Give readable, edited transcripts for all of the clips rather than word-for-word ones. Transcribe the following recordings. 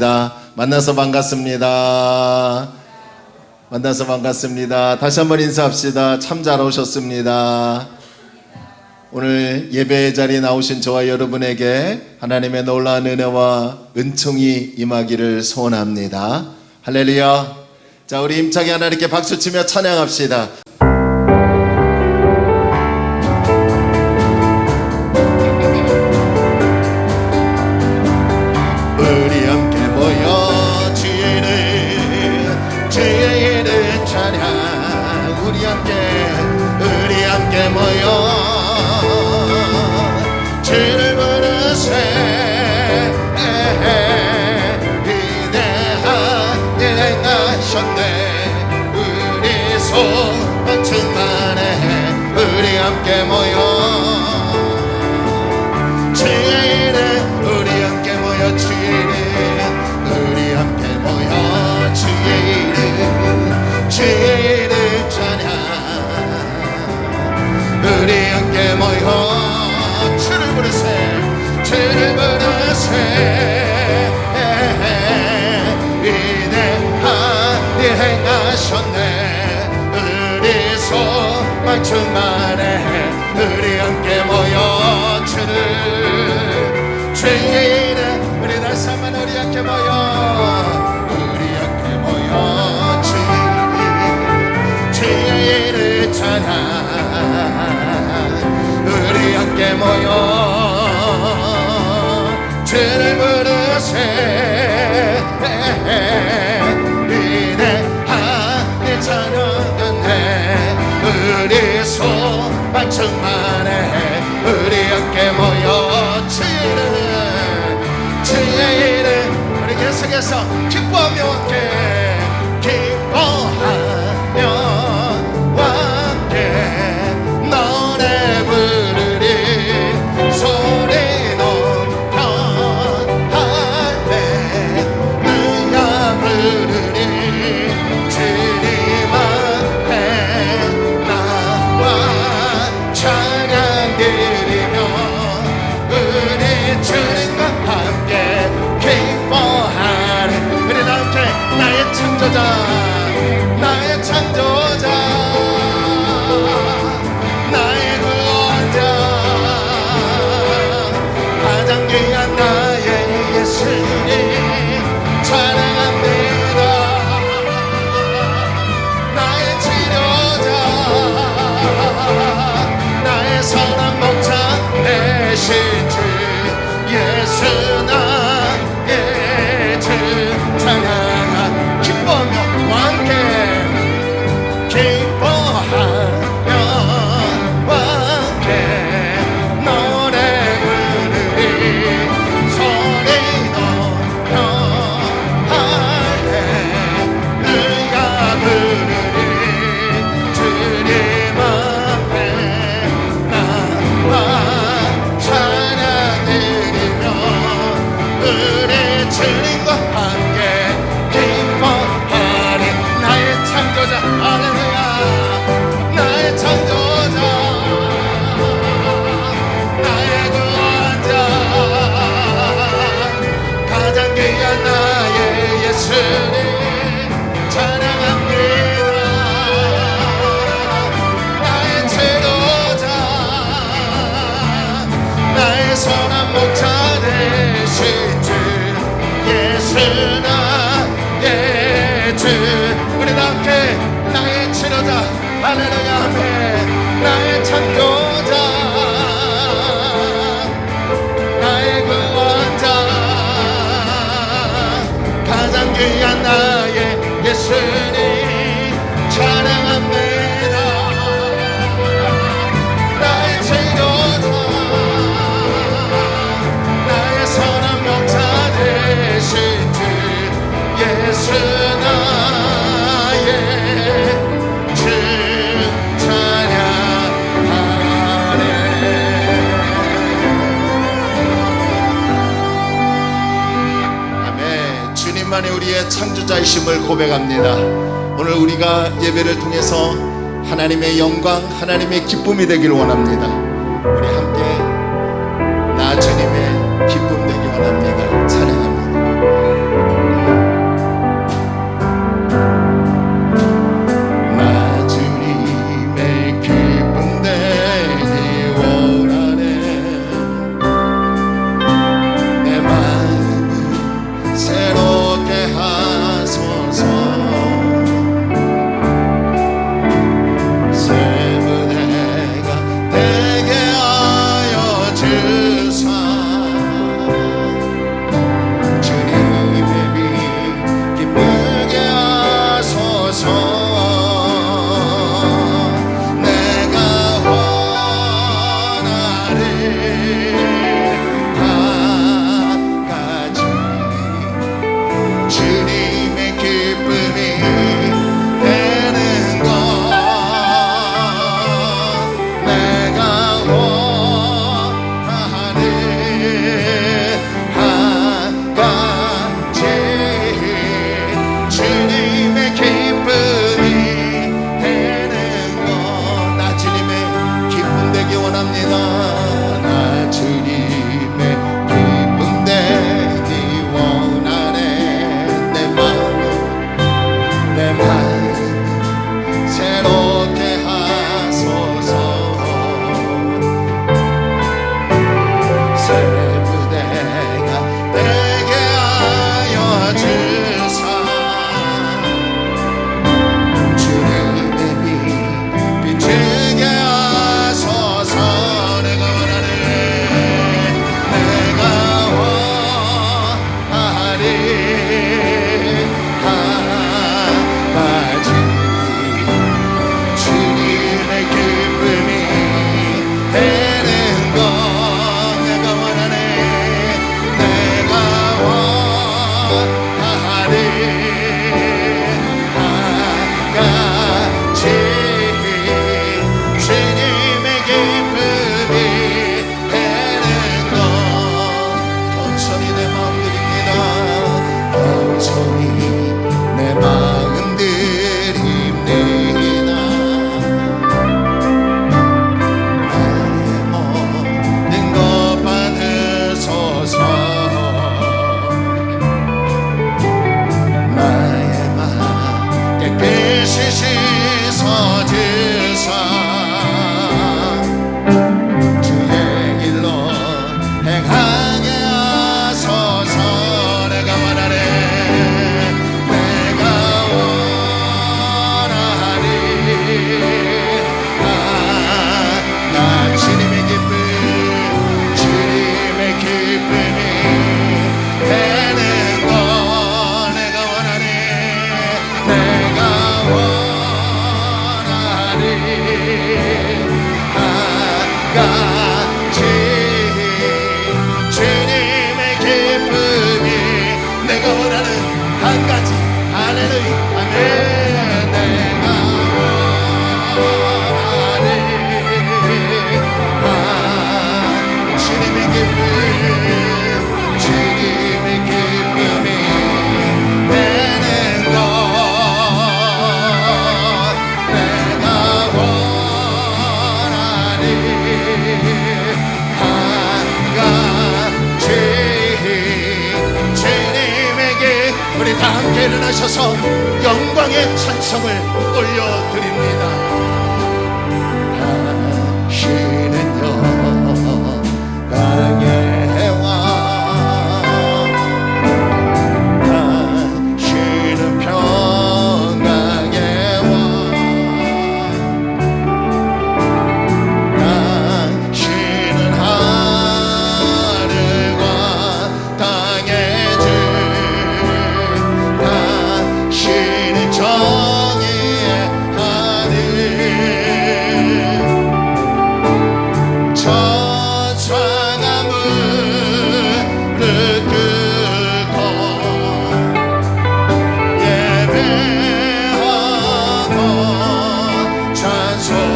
반갑습니다. 만나서 반갑습니다. 만나서 반갑습니다. 다시 한번 인사합시다. 참 잘 오셨습니다. 오늘 예배 자리에 나오신 저와 여러분에게 하나님의 놀라운 은혜와 은총이 임하기를 소원합니다. 할렐루야. 자, 우리 힘차게 하나님께 박수치며 찬양합시다. 우리 함께 모여 주의 이름 찬양. 우리 함께 모여 주를 부르세. 위대한 일 행하셨네. 우리 소망 충만해. 우리 함께 모여 주의 이름. 우리 함께 모여 주의 이름. 우리 함께 모여 주의 이름. 주의 이름 찬양. 우리 함께 모여 주를 부르세. 주를 부르세. 위대한 일 행하셨네. 우리 소망 충만해. 우리 함께 모여 주의 이름. 우리 다시 한번 우리 함께 모여. 우리 함께 모여 주의 이름 찬양. 우리 함께 모여 주를 부르세. 위대한 일 찬양하네. 우리 소망 충만해. 우리 함께 모여 주의 이름. 우리 계속해서 기뻐하며 함께 기뻐하며 함께 노래 부르리. 소리 높여 할렐루야 부르리. 주님 앞에 나와 찬양 드리며 우리 주님과 함께 기뻐하리. 우리 함께 나의 창조자, 나의 창조자, 나의 구원자, 가장 귀한 나의 예수님 찬양합니다. 나의 치료자, 나의 선한 목자 되신 주 예수 나의 주 찬양하. 기뻐하며 함께 기뻐하며 함께 노래 부르리. 소리 높여 할렐루야 부르리. 주님 앞에 나와 찬양 드리며 우리 주님과 함께 기뻐하리. 나의 창조자 할렐루야. 나의 창조자, 나의 구원자, 가장 귀한 나의 예수님 찬양합니다. 나의 치료자, 나의 선한 목자 되신 주 예수 나의 주. 우리 다 함께 나의 치료자 할렐루야 하며 나의 창조자, 나의 구원자, 가장 귀한 나의 예수님 찬양합니다. 나의 치료자, 나의 선한 목자 되신 주 예수 나의 주 찬양하네. 아멘. 주님만이 우리의 창조자이심을 고백합니다. 오늘 우리가 예배를 통해서 하나님의 영광, 하나님의 기쁨이 되기를 원합니다. 우리 함께 나 주님의 기쁨 되기 원합니다. 찬양합니다. 일어나셔서 영광의 찬송을 올려드립니다. 당신은요 강의 왕, 당신은 평강의 왕, 당신은 하늘과 땅의 주, 당신은 정의의 하늘, 저주가 무릎 꿇고 예배하고 찬송하네요.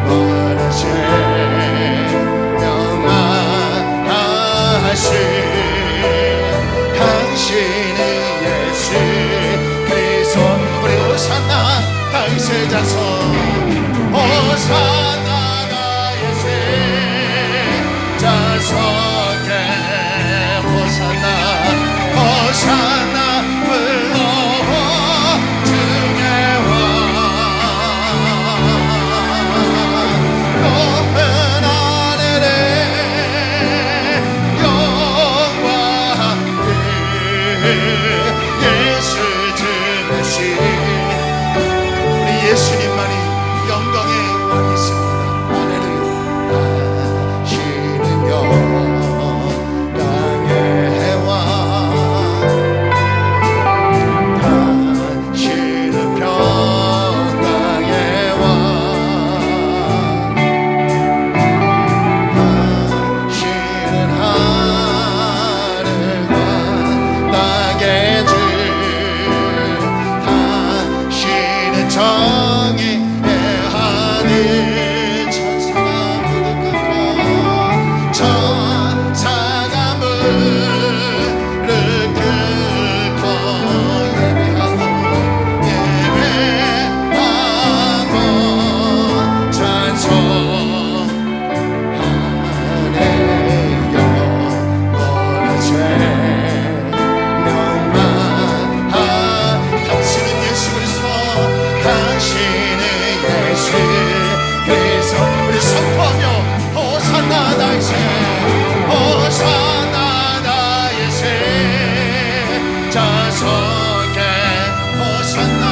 너는 생명만 하신 당신의 예수 그리스도. 우리 호산나 다윗의 자손, 호산나 다윗의 자손께 호산나, 호산나 불러와 주의 왕. 높은 하늘에 영광 그 예수 주신 우리 예수님만이 영광의 왕이십니다. 할렐루야. 당신은요 강의 왕, 당신은 평강의 왕, 당신은 하늘과 땅의 주, 당신은 정의의 하늘, 천사가 무릎 꿇고 천사가 무릎 꿇고 예배하고 찬송하네요. 너는 생명만 당신은 예수 그리스도, 당신은 예수 그리스도. 우리 선포하며 호산나 다윗의, 호산나 다윗의 자손께 호산나,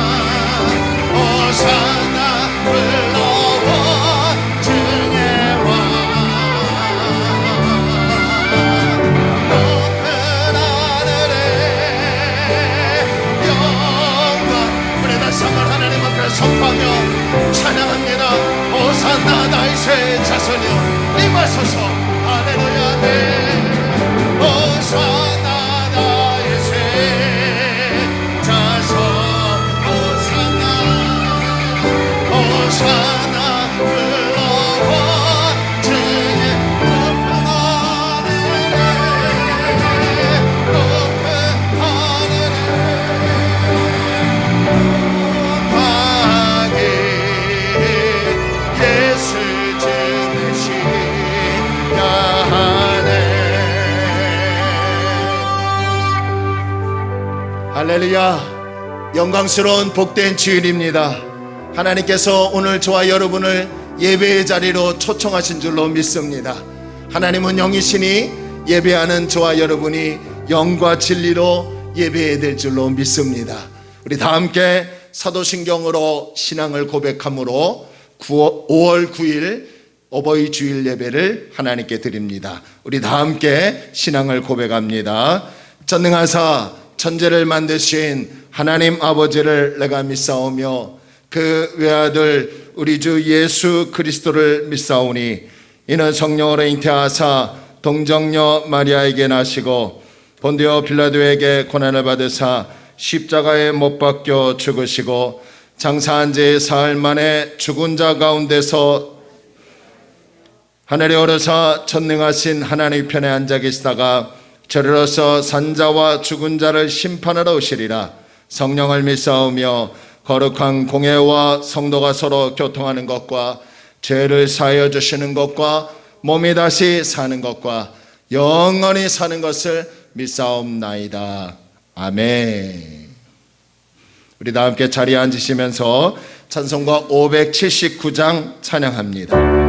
호산나 불러와 주의 왕. 높은 하늘에 영광. 우리 다시 한번 하나님 앞에 선포하며 찬양합니다. 호산나 다윗의 자손이여 임하소서. 할렐루야. 네. 호산나 다윗의 자손, 호산나, 호산나 불러와 주의 높은 하늘에, 높은 하늘에 영광이 예수 주시야 하네. 할렐루야. 영광스러운 복된 주일입니다. 하나님께서 오늘 저와 여러분을 예배의 자리로 초청하신 줄로 믿습니다. 하나님은 영이시니 예배하는 저와 여러분이 영과 진리로 예배해야 될 줄로 믿습니다. 우리 다 함께 사도신경으로 신앙을 고백함으로 5월 9일 어버이 주일 예배를 하나님께 드립니다. 우리 다 함께 신앙을 고백합니다. 전능하사 천지를 만드신 하나님 아버지를 내가 믿사오며 그 외아들 우리 주 예수 그리스도를 믿사오니 이는 성령으로 잉태하사 동정녀 마리아에게 나시고 본디오 빌라도에게 고난을 받으사 십자가에 못 박혀 죽으시고 장사한 지 사흘 만에 죽은 자 가운데서 하늘에 오르사 전능하신 하나님 편에 앉아 계시다가 저리로서 산자와 죽은 자를 심판하러 오시리라. 성령을 믿사오며 거룩한 공회와 성도가 서로 교통하는 것과 죄를 사하여 주시는 것과 몸이 다시 사는 것과 영원히 사는 것을 믿사옵나이다. 아멘. 우리 다 함께 자리에 앉으시면서 찬송가 579장 찬양합니다.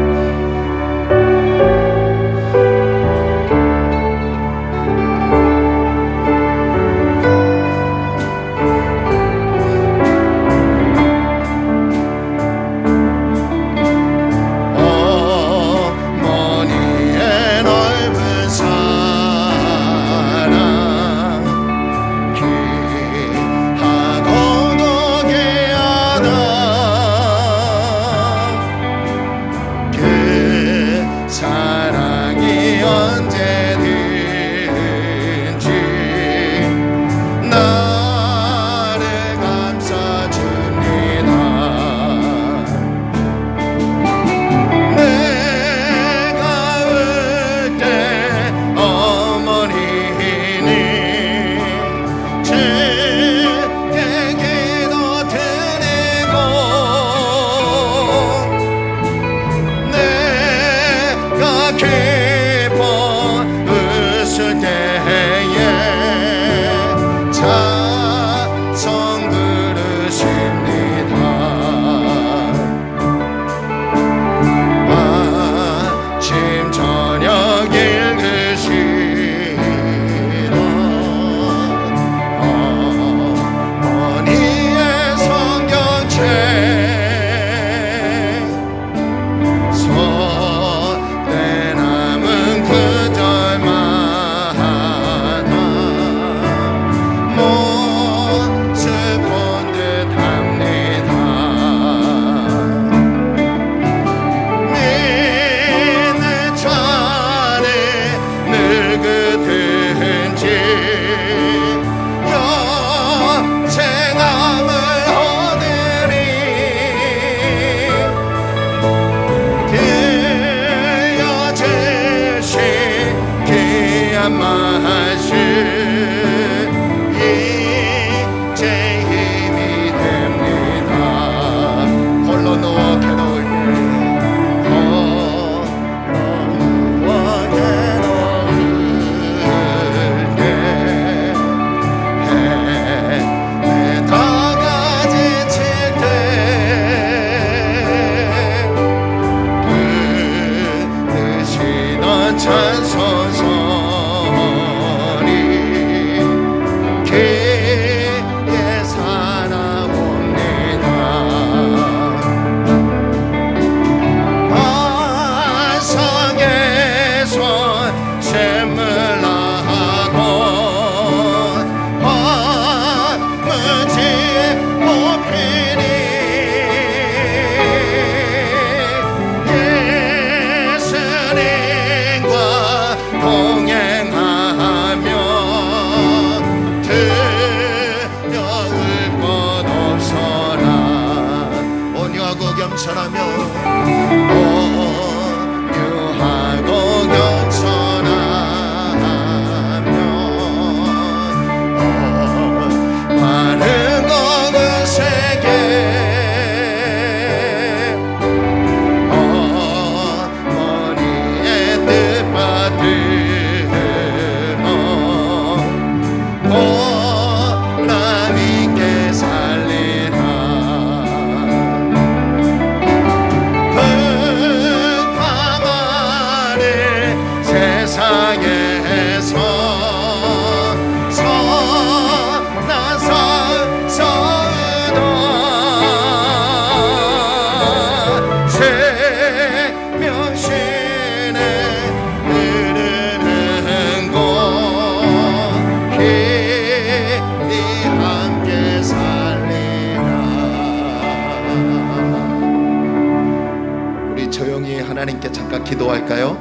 하나님께 잠깐 기도할까요?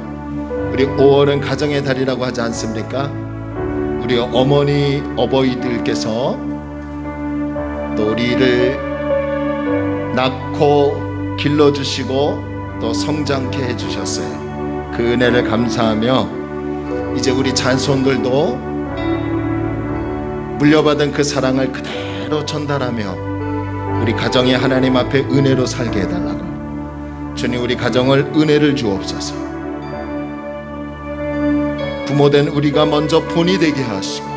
우리 5월은 가정의 달이라고 하지 않습니까? 우리 어머니, 어버이들께서 또 우리를 낳고 길러주시고 또 성장케 해주셨어요. 그 은혜를 감사하며 이제 우리 자손들도 물려받은 그 사랑을 그대로 전달하며 우리 가정이 하나님 앞에 은혜로 살게 해달라고. 주님, 우리 가정을 은혜를 주옵소서. 부모된 우리가 먼저 본이 되게 하시고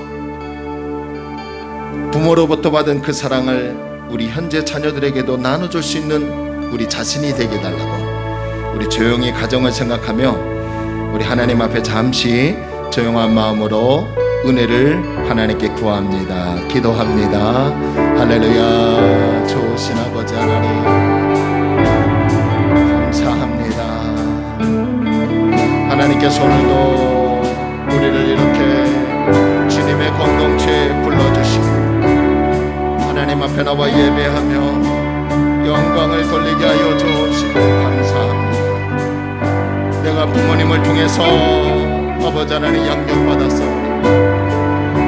부모로부터 받은 그 사랑을 우리 현재 자녀들에게도 나눠줄 수 있는 우리 자신이 되게 달라고 우리 조용히 가정을 생각하며 우리 하나님 앞에 잠시 조용한 마음으로 은혜를 하나님께 구합니다. 기도합니다. 할렐루야. 좋으신 아버지 하나님 감사합니다. 하나님께서 오늘도 우리를 이렇게 주님의 공동체에 불러주시고 하나님 앞에 나와 예배하며 영광을 돌리게 하여 주옵시고 감사합니다. 내가 부모님을 통해서 아버지 하나님 양육받았사오니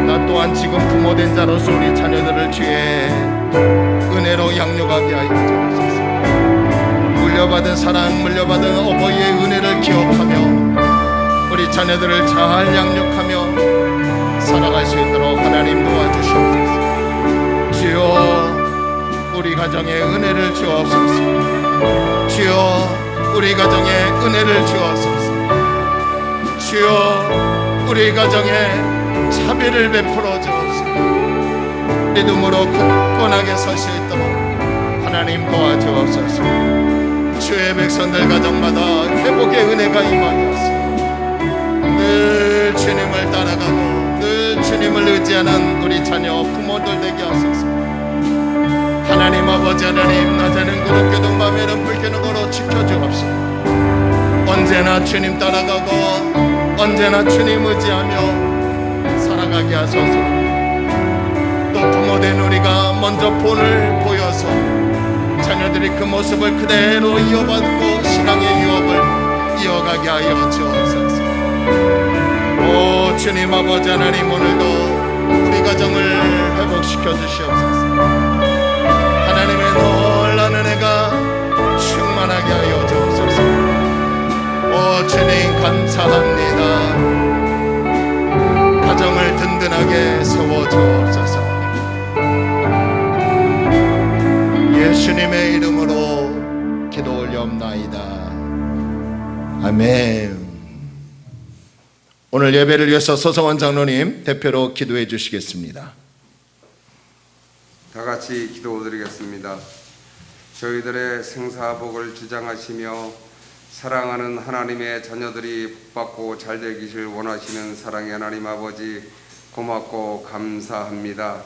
나 또한 지금 부모된 자로서 우리 자녀들을 주의 은혜로 양육하게 하여 주옵소서. 물려받은 사랑, 물려받은 어버이의 은혜를 기억하며 우리 자녀들을 잘 양육하며 살아갈 수 있도록 하나님 도와주시옵소서. 주여 우리 가정에 은혜를 주옵소서. 주여 우리 가정에 은혜를 주옵소서. 주여 우리 가정에 자비를 베풀어 주옵소서. 믿음으로 굳건하게 설 수 있도록 하나님 도와주옵소서. 주의 백성들 가정마다 회복의 은혜가 임하옵소서. 늘 주님을 따라가고 늘 주님을 의지하는 우리 자녀 부모들 되게 하소서. 하나님 아버지 하나님 낮에는 그릇겨도 밤에는 불켜놓고 지켜주옵소서. 언제나 주님 따라가고 언제나 주님 의지하며 살아가게 하소서. 또 부모된 우리가 먼저 본을 보여서 자녀들이 그 모습을 그대로 이어받고 신앙의 유업을 이어가게 하여 주옵소서. 오 주님 아버지 하나님 오늘도 우리 가정을 회복시켜 주시옵소서. 하나님의 놀라운 은혜가 충만하게 하여 주옵소서. 오 주님 감사합니다. 가정을 든든하게 세워 주옵소서. 예수님의 이름으로 기도 올려옵나이다. 아멘. 오늘 예배를 위해서 서성원 장로님 대표로 기도해 주시겠습니다. 다 같이 기도드리겠습니다. 저희들의 생사복을 주장하시며 사랑하는 하나님의 자녀들이 복받고 잘되기를 원하시는 사랑의 하나님 아버지 고맙고 감사합니다.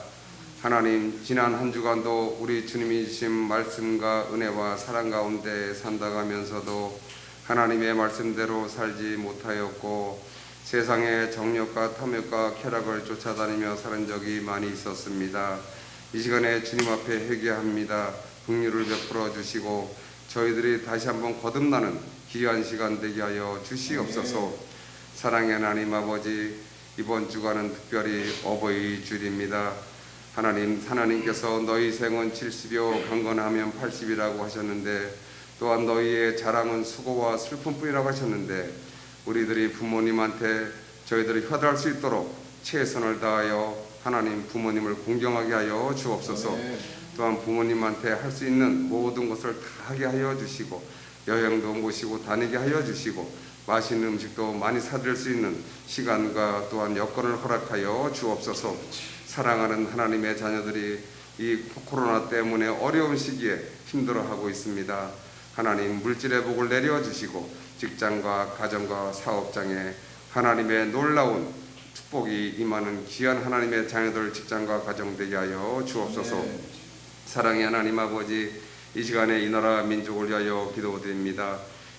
하나님 지난 한 주간도 우리 주님이 주신 말씀과 은혜와 사랑 가운데 산다가면서도 하나님의 말씀대로 살지 못하였고 세상의 정욕과 탐욕과 쾌락을 쫓아다니며 사는 적이 많이 있었습니다. 이 시간에 주님 앞에 회개합니다. 긍휼을 베풀어 주시고 저희들이 다시 한번 거듭나는 귀한 시간 되게 하여 주시옵소서. 사랑의 하나님 아버지 이번 주간은 특별히 어버이 주일입니다. 하나님께서 너희 생은 70이요 강건하면 80이라고 하셨는데 또한 너희의 자랑은 수고와 슬픔뿐이라고 하셨는데 우리들이 부모님한테 저희들이 효도할 수 있도록 최선을 다하여 하나님 부모님을 공경하게 하여 주옵소서. 또한 부모님한테 할 수 있는 모든 것을 다 하게 하여 주시고 여행도 모시고 다니게 하여 주시고 맛있는 음식도 많이 사드릴 수 있는 시간과 또한 여건을 허락하여 주옵소서. 사랑하는 하나님의 자녀들이 이 코로나 때문에 어려운 시기에 힘들어하고 있습니다. 하나님 물질의 복을 내려주시고 직장과 가정과 사업장에 하나님의 놀라운 축복이 임하는 귀한 하나님의 자녀들 직장과 가정 되게 하여 주옵소서. 사랑의 하나님 아버지 이 시간에 이 나라 민족을 위하여 기도드립니다.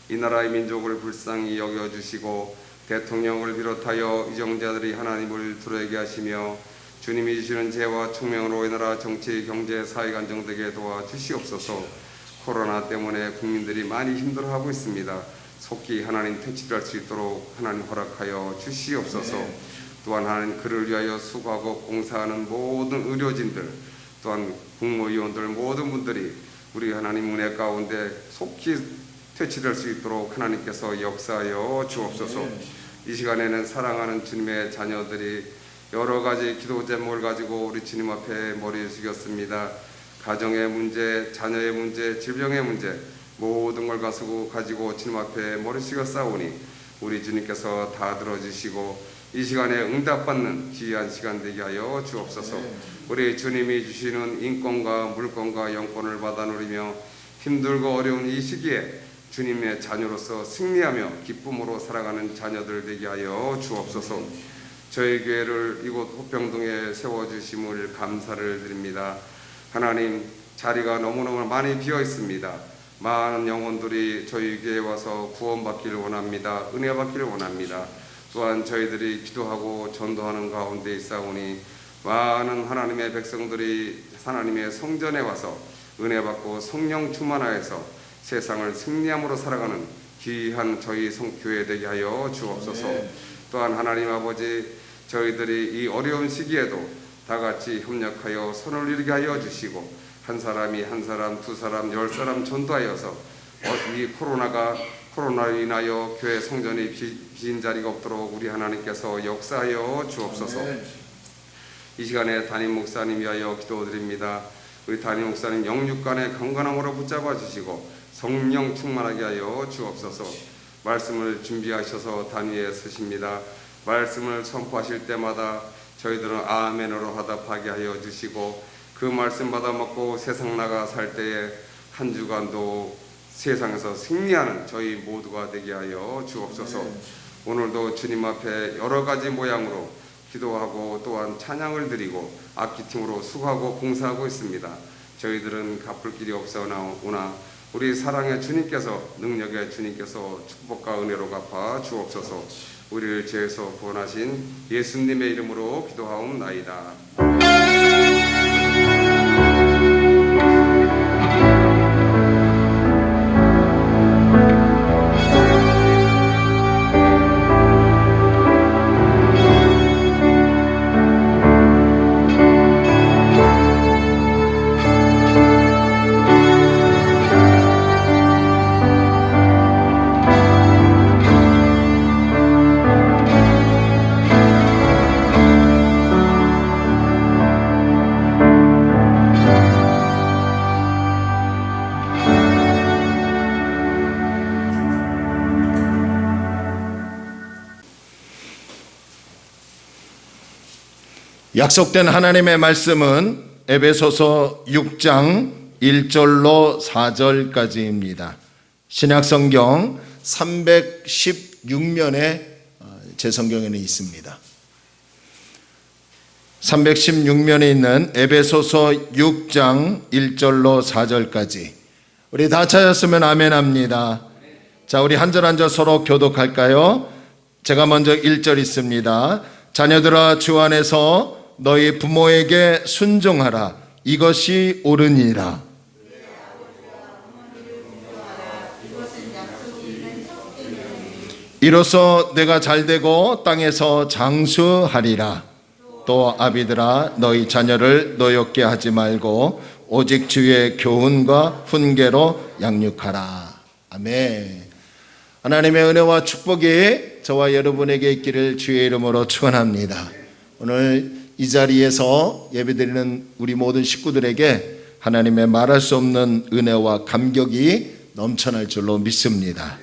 이 나라의 민족을 불쌍히 여겨주시고 대통령을 비롯하여 이정자들이 하나님을 두려워하게 하시며 주님이 주시는 지혜와 총명으로 이 나라 정치, 경제, 사회가 안정되게 도와주시옵소서. 코로나 때문에 국민들이 많이 힘들어하고 있습니다. 속히 하나님 퇴치할 수 있도록 하나님 허락하여 주시옵소서. 또한 하나님 그를 위하여 수고하고 봉사하는 모든 의료진들 또한 국무위원들 모든 분들이 우리 하나님 은혜 가운데 속히 퇴치될 수 있도록 하나님께서 역사하여 주옵소서. 이 시간에는 사랑하는 주님의 자녀들이 여러 가지 기도 제목을 가지고 우리 주님 앞에 머리를 숙였습니다. 가정의 문제, 자녀의 문제, 질병의 문제 모든 걸 가지고 주님 앞에 머리 숙여 싸우니 우리 주님께서 다 들어주시고 이 시간에 응답받는 귀한 시간 되게 하여 주옵소서. 우리 주님이 주시는 인권과 물권과 영권을 받아 누리며 힘들고 어려운 이 시기에 주님의 자녀로서 승리하며 기쁨으로 살아가는 자녀들 되게 하여 주옵소서. 저희 교회를 이곳 호평동에 세워주심을 감사를 드립니다. 하나님, 자리가 너무너무 많이 비어 있습니다. 많은 영혼들이 저희 교회에 와서 구원받기를 원합니다. 은혜 받기를 원합니다. 또한 저희들이 기도하고 전도하는 가운데 있사오니 많은 하나님의 백성들이 하나님의 성전에 와서 은혜 받고 성령 충만하여서 세상을 승리함으로 살아가는 귀한 저희 교회 되게 하여 주옵소서. 또한 하나님 아버지, 저희들이 이 어려운 시기에도 다 같이 협력하여 손을 이루게 하여 주시고 한 사람이 한 사람, 두 사람, 10사람 전도하여서 이 코로나로 인하여 교회 성전이 빈 자리가 없도록 우리 하나님께서 역사하여 주옵소서. 이 시간에 담임 목사님 위하여 기도드립니다. 우리 담임 목사님 영육간의 건강함으로 붙잡아 주시고 성령 충만하게 하여 주옵소서. 말씀을 준비하셔서 단위에 서십니다. 말씀을 선포하실 때마다 저희들은 아멘으로 화답하게 하여 주시고 그 말씀 받아 먹고 세상 나가 살 때에 한 주간도 세상에서 승리하는 저희 모두가 되게 하여 주옵소서. 오늘도 주님 앞에 여러 가지 모양으로 기도하고 또한 찬양을 드리고 악기팀으로 수고하고 봉사하고 있습니다. 저희들은 갚을 길이 없사오나 우리 사랑의 주님께서, 능력의 주님께서 축복과 은혜로 갚아 주옵소서. 우리를 죄에서 구원하신 예수님의 이름으로 기도하옵나이다. 약속된 하나님의 말씀은 에베소서 6장 1절로 4절까지입니다. 신약성경 316면에 제 성경에는 있습니다. 316면에 있는 에베소서 6장 1절로 4절까지 우리 다 찾았으면 아멘합니다. 자, 우리 한 절 한 절 서로 교독할까요? 제가 먼저 1절 있습니다. 자녀들아, 주 안에서 너희 부모에게 순종하라. 이것이 옳으니라. 이로써 내가 잘되고 땅에서 장수하리라. 또 아비들아, 너희 자녀를 노엽게 하지 말고 오직 주의 교훈과 훈계로 양육하라. 아멘. 하나님의 은혜와 축복이 저와 여러분에게 있기를 주의 이름으로 축원합니다. 오늘 이 자리에서 예배드리는 우리 모든 식구들에게 하나님의 말할 수 없는 은혜와 감격이 넘쳐날 줄로 믿습니다.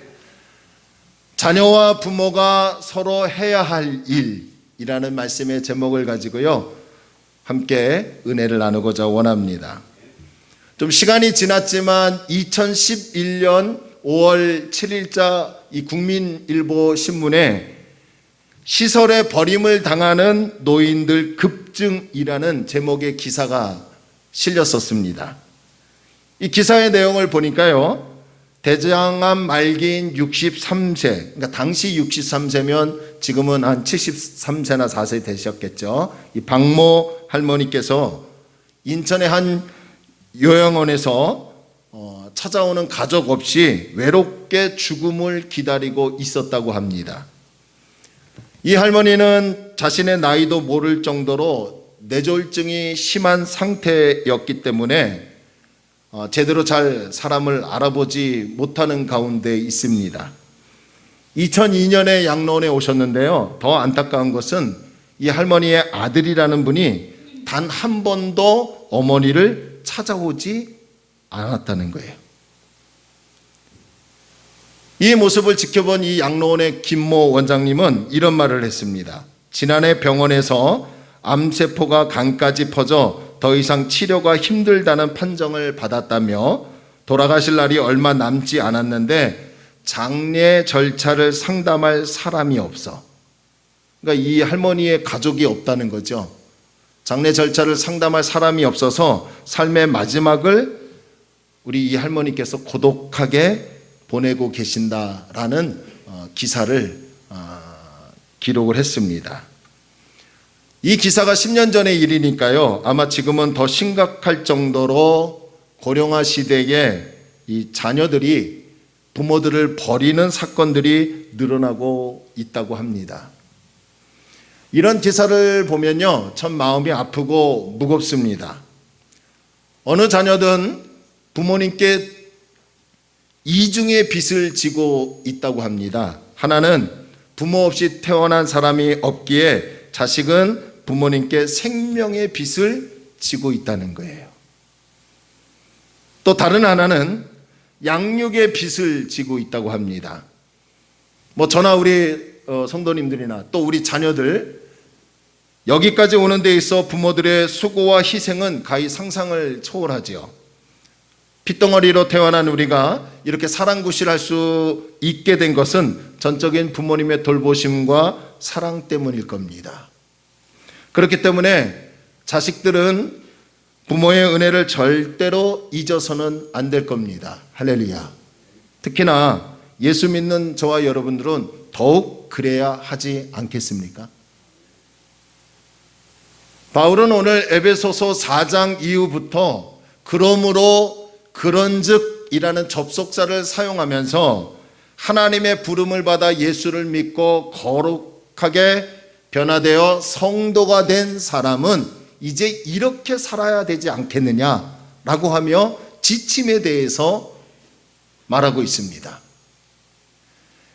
자녀와 부모가 서로 해야 할 일이라는 말씀의 제목을 가지고요, 함께 은혜를 나누고자 원합니다. 좀 시간이 지났지만 2011년 5월 7일자 이 국민일보 신문에 시설에 버림을 당하는 노인들 급증이라는 제목의 기사가 실렸었습니다. 이 기사의 내용을 보니까요, 대장암 말기인 63세, 그러니까 당시 63세면 지금은 한 73세나 4세 되셨겠죠. 이 박모 할머니께서 인천의 한 요양원에서 찾아오는 가족 없이 외롭게 죽음을 기다리고 있었다고 합니다. 이 할머니는 자신의 나이도 모를 정도로 뇌졸중이 심한 상태였기 때문에 제대로 잘 사람을 알아보지 못하는 가운데 있습니다. 2002년에 양로원에 오셨는데요, 더 안타까운 것은 이 할머니의 아들이라는 분이 단 한 번도 어머니를 찾아오지 않았다는 거예요. 이 모습을 지켜본 이 양로원의 김모 원장님은 이런 말을 했습니다. 지난해 병원에서 암세포가 간까지 퍼져 더 이상 치료가 힘들다는 판정을 받았다며 돌아가실 날이 얼마 남지 않았는데 장례 절차를 상담할 사람이 없어. 그러니까 이 할머니의 가족이 없다는 거죠. 장례 절차를 상담할 사람이 없어서 삶의 마지막을 우리 이 할머니께서 고독하게 보내고 계신다라는 기사를 기록을 했습니다. 이 기사가 10년 전의 일이니까요. 아마 지금은 더 심각할 정도로 고령화 시대에 이 자녀들이 부모들을 버리는 사건들이 늘어나고 있다고 합니다. 이런 기사를 보면요, 참 마음이 아프고 무겁습니다. 어느 자녀든 부모님께 이중의 빚을 지고 있다고 합니다. 하나는 부모 없이 태어난 사람이 없기에 자식은 부모님께 생명의 빚을 지고 있다는 거예요. 또 다른 하나는 양육의 빚을 지고 있다고 합니다. 저나 우리 성도님들이나 또 우리 자녀들 여기까지 오는 데 있어 부모들의 수고와 희생은 가히 상상을 초월하지요. 핏덩어리로 태어난 우리가 이렇게 사랑구실할 수 있게 된 것은 전적인 부모님의 돌보심과 사랑 때문일 겁니다. 그렇기 때문에 자식들은 부모의 은혜를 절대로 잊어서는 안 될 겁니다. 할렐루야. 특히나 예수 믿는 저와 여러분들은 더욱 그래야 하지 않겠습니까? 바울은 오늘 에베소서 4장 이후부터 그러므로 그런즉이라는 접속사를 사용하면서 하나님의 부름을 받아 예수를 믿고 거룩하게 변화되어 성도가 된 사람은 이제 이렇게 살아야 되지 않겠느냐라고 하며 지침에 대해서 말하고 있습니다.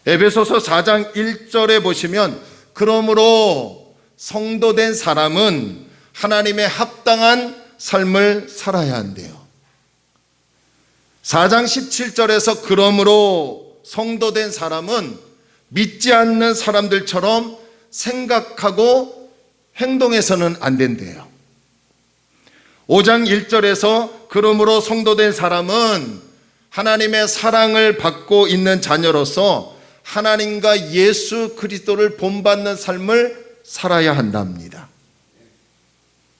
에베소서 4장 1절에 보시면 그러므로 성도된 사람은 하나님의 합당한 삶을 살아야 한대요. 4장 17절에서 그러므로 성도된 사람은 믿지 않는 사람들처럼 생각하고 행동해서는 안 된대요. 5장 1절에서 그러므로 성도된 사람은 하나님의 사랑을 받고 있는 자녀로서 하나님과 예수 그리스도를 본받는 삶을 살아야 한답니다.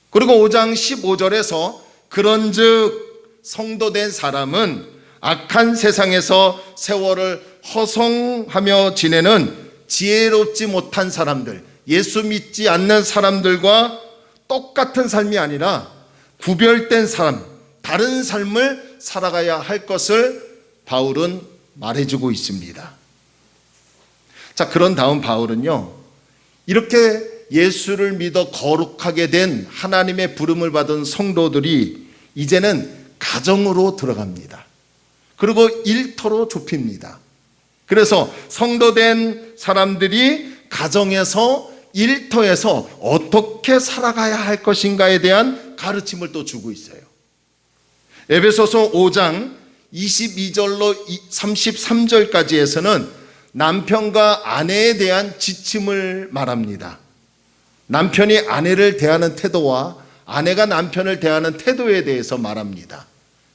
그리고 5장 15절에서 그런즉 성도된 사람은 악한 세상에서 세월을 허송하며 지내는 지혜롭지 못한 사람들, 예수 믿지 않는 사람들과 똑같은 삶이 아니라 구별된 삶, 다른 삶을 살아가야 할 것을 바울은 말해주고 있습니다. 자, 그런 다음 바울은요, 이렇게 예수를 믿어 거룩하게 된 하나님의 부름을 받은 성도들이 이제는 가정으로 들어갑니다. 그리고 일터로 좁힙니다. 그래서 성도된 사람들이 가정에서 일터에서 어떻게 살아가야 할 것인가에 대한 가르침을 또 주고 있어요. 에베소서 5장 22절로 33절까지에서는 남편과 아내에 대한 지침을 말합니다. 남편이 아내를 대하는 태도와 아내가 남편을 대하는 태도에 대해서 말합니다.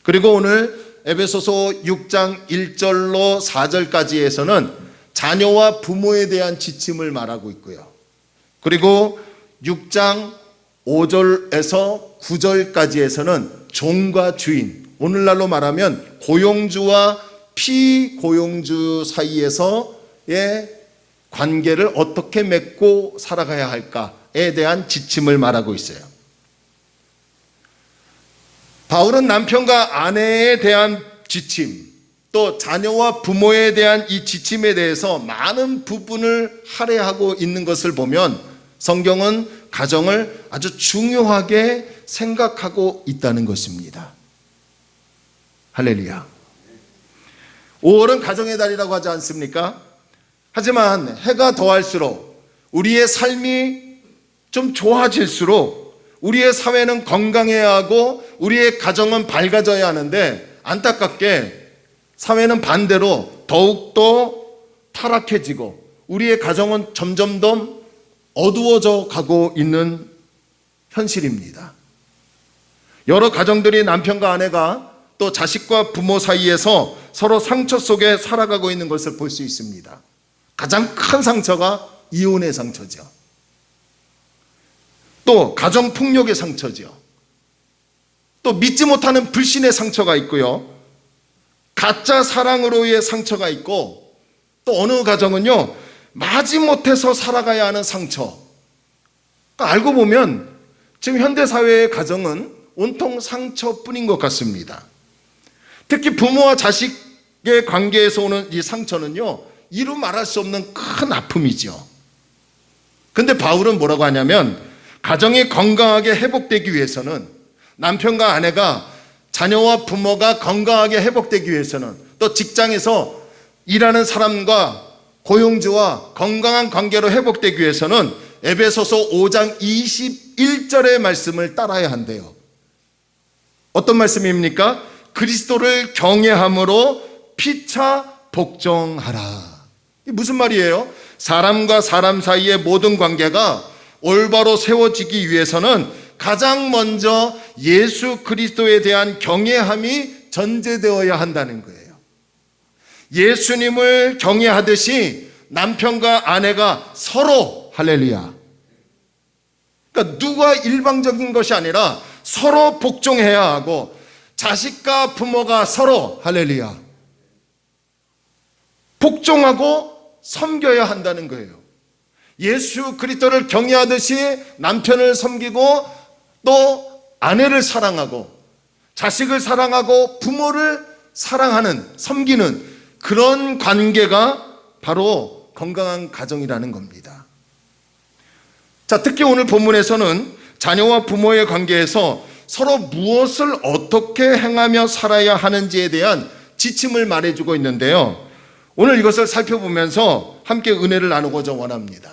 그리고 오늘 에베소서 6장 1절로 4절까지에서는 자녀와 부모에 대한 지침을 말하고 있고요. 그리고 6장 5절에서 9절까지에서는 종과 주인, 오늘날로 말하면 고용주와 피고용주 사이에서의 관계를 어떻게 맺고 살아가야 할까에 대한 지침을 말하고 있어요. 바울은 남편과 아내에 대한 지침, 또 자녀와 부모에 대한 이 지침에 대해서 많은 부분을 할애하고 있는 것을 보면 성경은 가정을 아주 중요하게 생각하고 있다는 것입니다. 할렐루야. 5월은 가정의 달이라고 하지 않습니까? 하지만 해가 더할수록 우리의 삶이 좀 좋아질수록 우리의 사회는 건강해야 하고 우리의 가정은 밝아져야 하는데 안타깝게 사회는 반대로 더욱더 타락해지고 우리의 가정은 점점 더 어두워져 가고 있는 현실입니다. 여러 가정들이 남편과 아내가 또 자식과 부모 사이에서 서로 상처 속에 살아가고 있는 것을 볼 수 있습니다. 가장 큰 상처가 이혼의 상처죠. 또 가정폭력의 상처죠. 또 믿지 못하는 불신의 상처가 있고요. 가짜 사랑으로의 상처가 있고, 또 어느 가정은요, 마지못해서 살아가야 하는 상처. 그러니까 알고 보면 지금 현대사회의 가정은 온통 상처뿐인 것 같습니다. 특히 부모와 자식의 관계에서 오는 이 상처는요, 이루 말할 수 없는 큰 아픔이죠. 근데 바울은 뭐라고 하냐면, 가정이 건강하게 회복되기 위해서는, 남편과 아내가, 자녀와 부모가 건강하게 회복되기 위해서는, 또 직장에서 일하는 사람과 고용주와 건강한 관계로 회복되기 위해서는 에베소서 5장 21절의 말씀을 따라야 한대요. 어떤 말씀입니까? 그리스도를 경외함으로 피차 복종하라. 이게 무슨 말이에요? 사람과 사람 사이의 모든 관계가 올바로 세워지기 위해서는 가장 먼저 예수 그리스도에 대한 경외함이 전제되어야 한다는 거예요. 예수님을 경외하듯이 남편과 아내가 서로, 할렐루야, 그러니까 누가 일방적인 것이 아니라 서로 복종해야 하고, 자식과 부모가 서로, 할렐루야, 복종하고 섬겨야 한다는 거예요. 예수 그리스도를 경외하듯이 남편을 섬기고, 또 아내를 사랑하고, 자식을 사랑하고, 부모를 사랑하는, 섬기는 그런 관계가 바로 건강한 가정이라는 겁니다. 자, 특히 오늘 본문에서는 자녀와 부모의 관계에서 서로 무엇을 어떻게 행하며 살아야 하는지에 대한 지침을 말해주고 있는데요, 오늘 이것을 살펴보면서 함께 은혜를 나누고자 원합니다.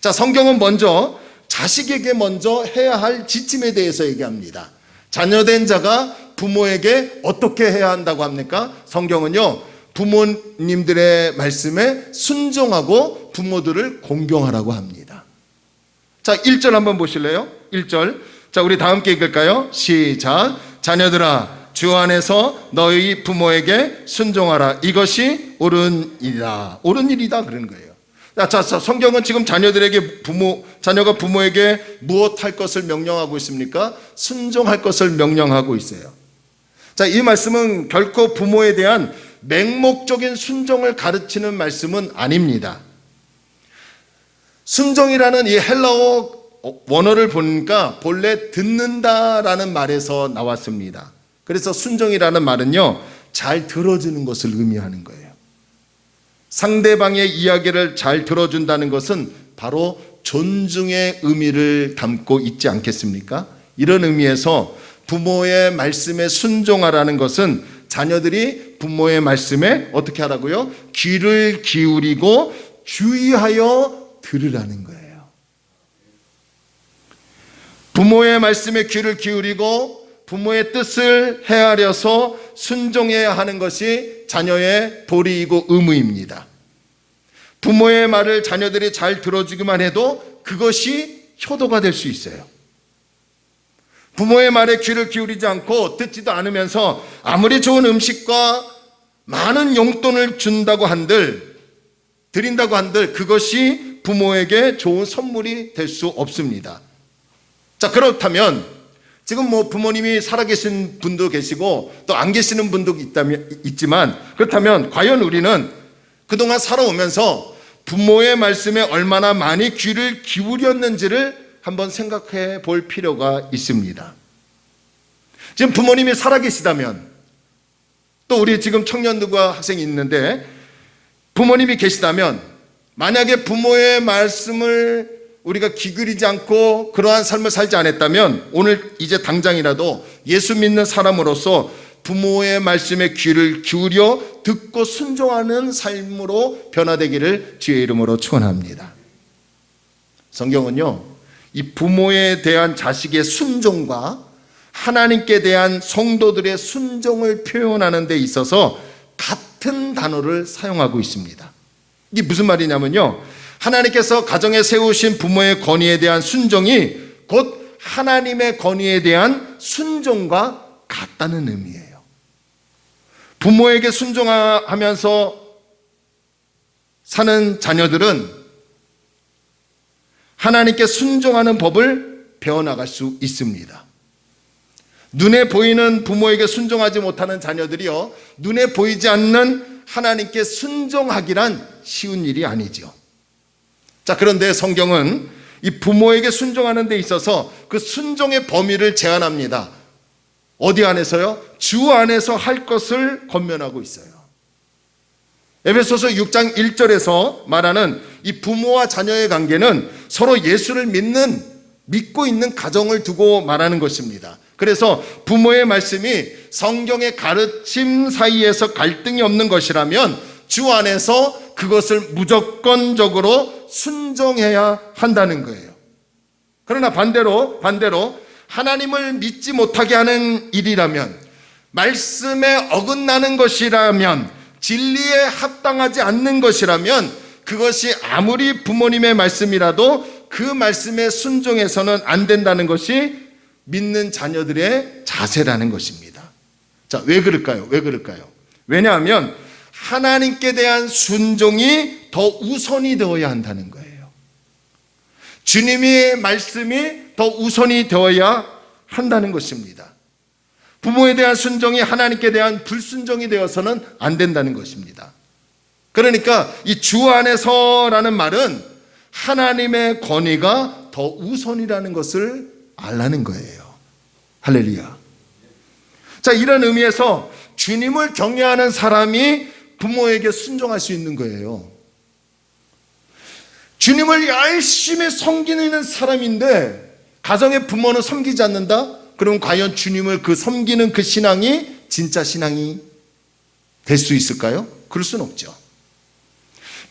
자, 성경은 먼저 자식에게 먼저 해야 할 지침에 대해서 얘기합니다. 자녀된 자가 부모에게 어떻게 해야 한다고 합니까? 성경은요, 부모님들의 말씀에 순종하고 부모들을 공경하라고 합니다. 자, 1절 한번 보실래요? 1절. 자, 우리 다 함께 읽을까요? 시작. 자녀들아, 주 안에서 너희 부모에게 순종하라. 이것이 옳은 일이다. 옳은 일이다. 그러는 거예요. 자, 성경은 지금 자녀가 부모에게 무엇 할 것을 명령하고 있습니까? 순종할 것을 명령하고 있어요. 자, 이 말씀은 결코 부모에 대한 맹목적인 순종을 가르치는 말씀은 아닙니다. 순종이라는 이 헬라어 원어를 보니까 본래 듣는다라는 말에서 나왔습니다. 그래서 순종이라는 말은요, 잘 들어주는 것을 의미하는 거예요. 상대방의 이야기를 잘 들어준다는 것은 바로 존중의 의미를 담고 있지 않겠습니까? 이런 의미에서 부모의 말씀에 순종하라는 것은 자녀들이 부모의 말씀에 어떻게 하라고요? 귀를 기울이고 주의하여 들으라는 거예요. 부모의 말씀에 귀를 기울이고 부모의 뜻을 헤아려서 순종해야 하는 것이 자녀의 도리이고 의무입니다. 부모의 말을 자녀들이 잘 들어주기만 해도 그것이 효도가 될 수 있어요. 부모의 말에 귀를 기울이지 않고 듣지도 않으면서 아무리 좋은 음식과 많은 용돈을 준다고 한들, 드린다고 한들 그것이 부모에게 좋은 선물이 될 수 없습니다. 자, 그렇다면 지금 부모님이 살아계신 분도 계시고 또 안 계시는 분도 있지만, 그렇다면 과연 우리는 그동안 살아오면서 부모의 말씀에 얼마나 많이 귀를 기울였는지를 한번 생각해 볼 필요가 있습니다. 지금 부모님이 살아계시다면, 또 우리 지금 청년들과 학생이 있는데 부모님이 계시다면, 만약에 부모의 말씀을 우리가 귀 기울이지 않고 그러한 삶을 살지 않았다면 오늘 이제 당장이라도 예수 믿는 사람으로서 부모의 말씀에 귀를 기울여 듣고 순종하는 삶으로 변화되기를 주의 이름으로 축원합니다. 성경은요, 이 부모에 대한 자식의 순종과 하나님께 대한 성도들의 순종을 표현하는 데 있어서 같은 같은 단어를 사용하고 있습니다. 이게 무슨 말이냐면요, 하나님께서 가정에 세우신 부모의 권위에 대한 순종이 곧 하나님의 권위에 대한 순종과 같다는 의미예요. 부모에게 순종하면서 사는 자녀들은 하나님께 순종하는 법을 배워나갈 수 있습니다. 눈에 보이는 부모에게 순종하지 못하는 자녀들이요, 눈에 보이지 않는 하나님께 순종하기란 쉬운 일이 아니죠. 자, 그런데 성경은 이 부모에게 순종하는 데 있어서 그 순종의 범위를 제한합니다. 어디 안에서요? 주 안에서 할 것을 권면하고 있어요. 에베소서 6장 1절에서 말하는 이 부모와 자녀의 관계는 서로 예수를 믿고 있는 가정을 두고 말하는 것입니다. 그래서 부모의 말씀이 성경의 가르침 사이에서 갈등이 없는 것이라면 주 안에서 그것을 무조건적으로 순종해야 한다는 거예요. 그러나 반대로 하나님을 믿지 못하게 하는 일이라면, 말씀에 어긋나는 것이라면, 진리에 합당하지 않는 것이라면 그것이 아무리 부모님의 말씀이라도 그 말씀에 순종해서는 안 된다는 것이 믿는 자녀들의 자세라는 것입니다. 자, 왜 그럴까요? 왜냐하면 하나님께 대한 순종이 더 우선이 되어야 한다는 거예요. 주님의 말씀이 더 우선이 되어야 한다는 것입니다. 부모에 대한 순종이 하나님께 대한 불순종이 되어서는 안 된다는 것입니다. 그러니까 이 주 안에서라는 말은 하나님의 권위가 더 우선이라는 것을 알라는 거예요. 할렐루야. 자, 이런 의미에서 주님을 경외하는 사람이 부모에게 순종할 수 있는 거예요. 주님을 열심히 섬기는 사람인데 가정의 부모는 섬기지 않는다? 그럼 과연 주님을 섬기는 그 신앙이 진짜 신앙이 될 수 있을까요? 그럴 수는 없죠.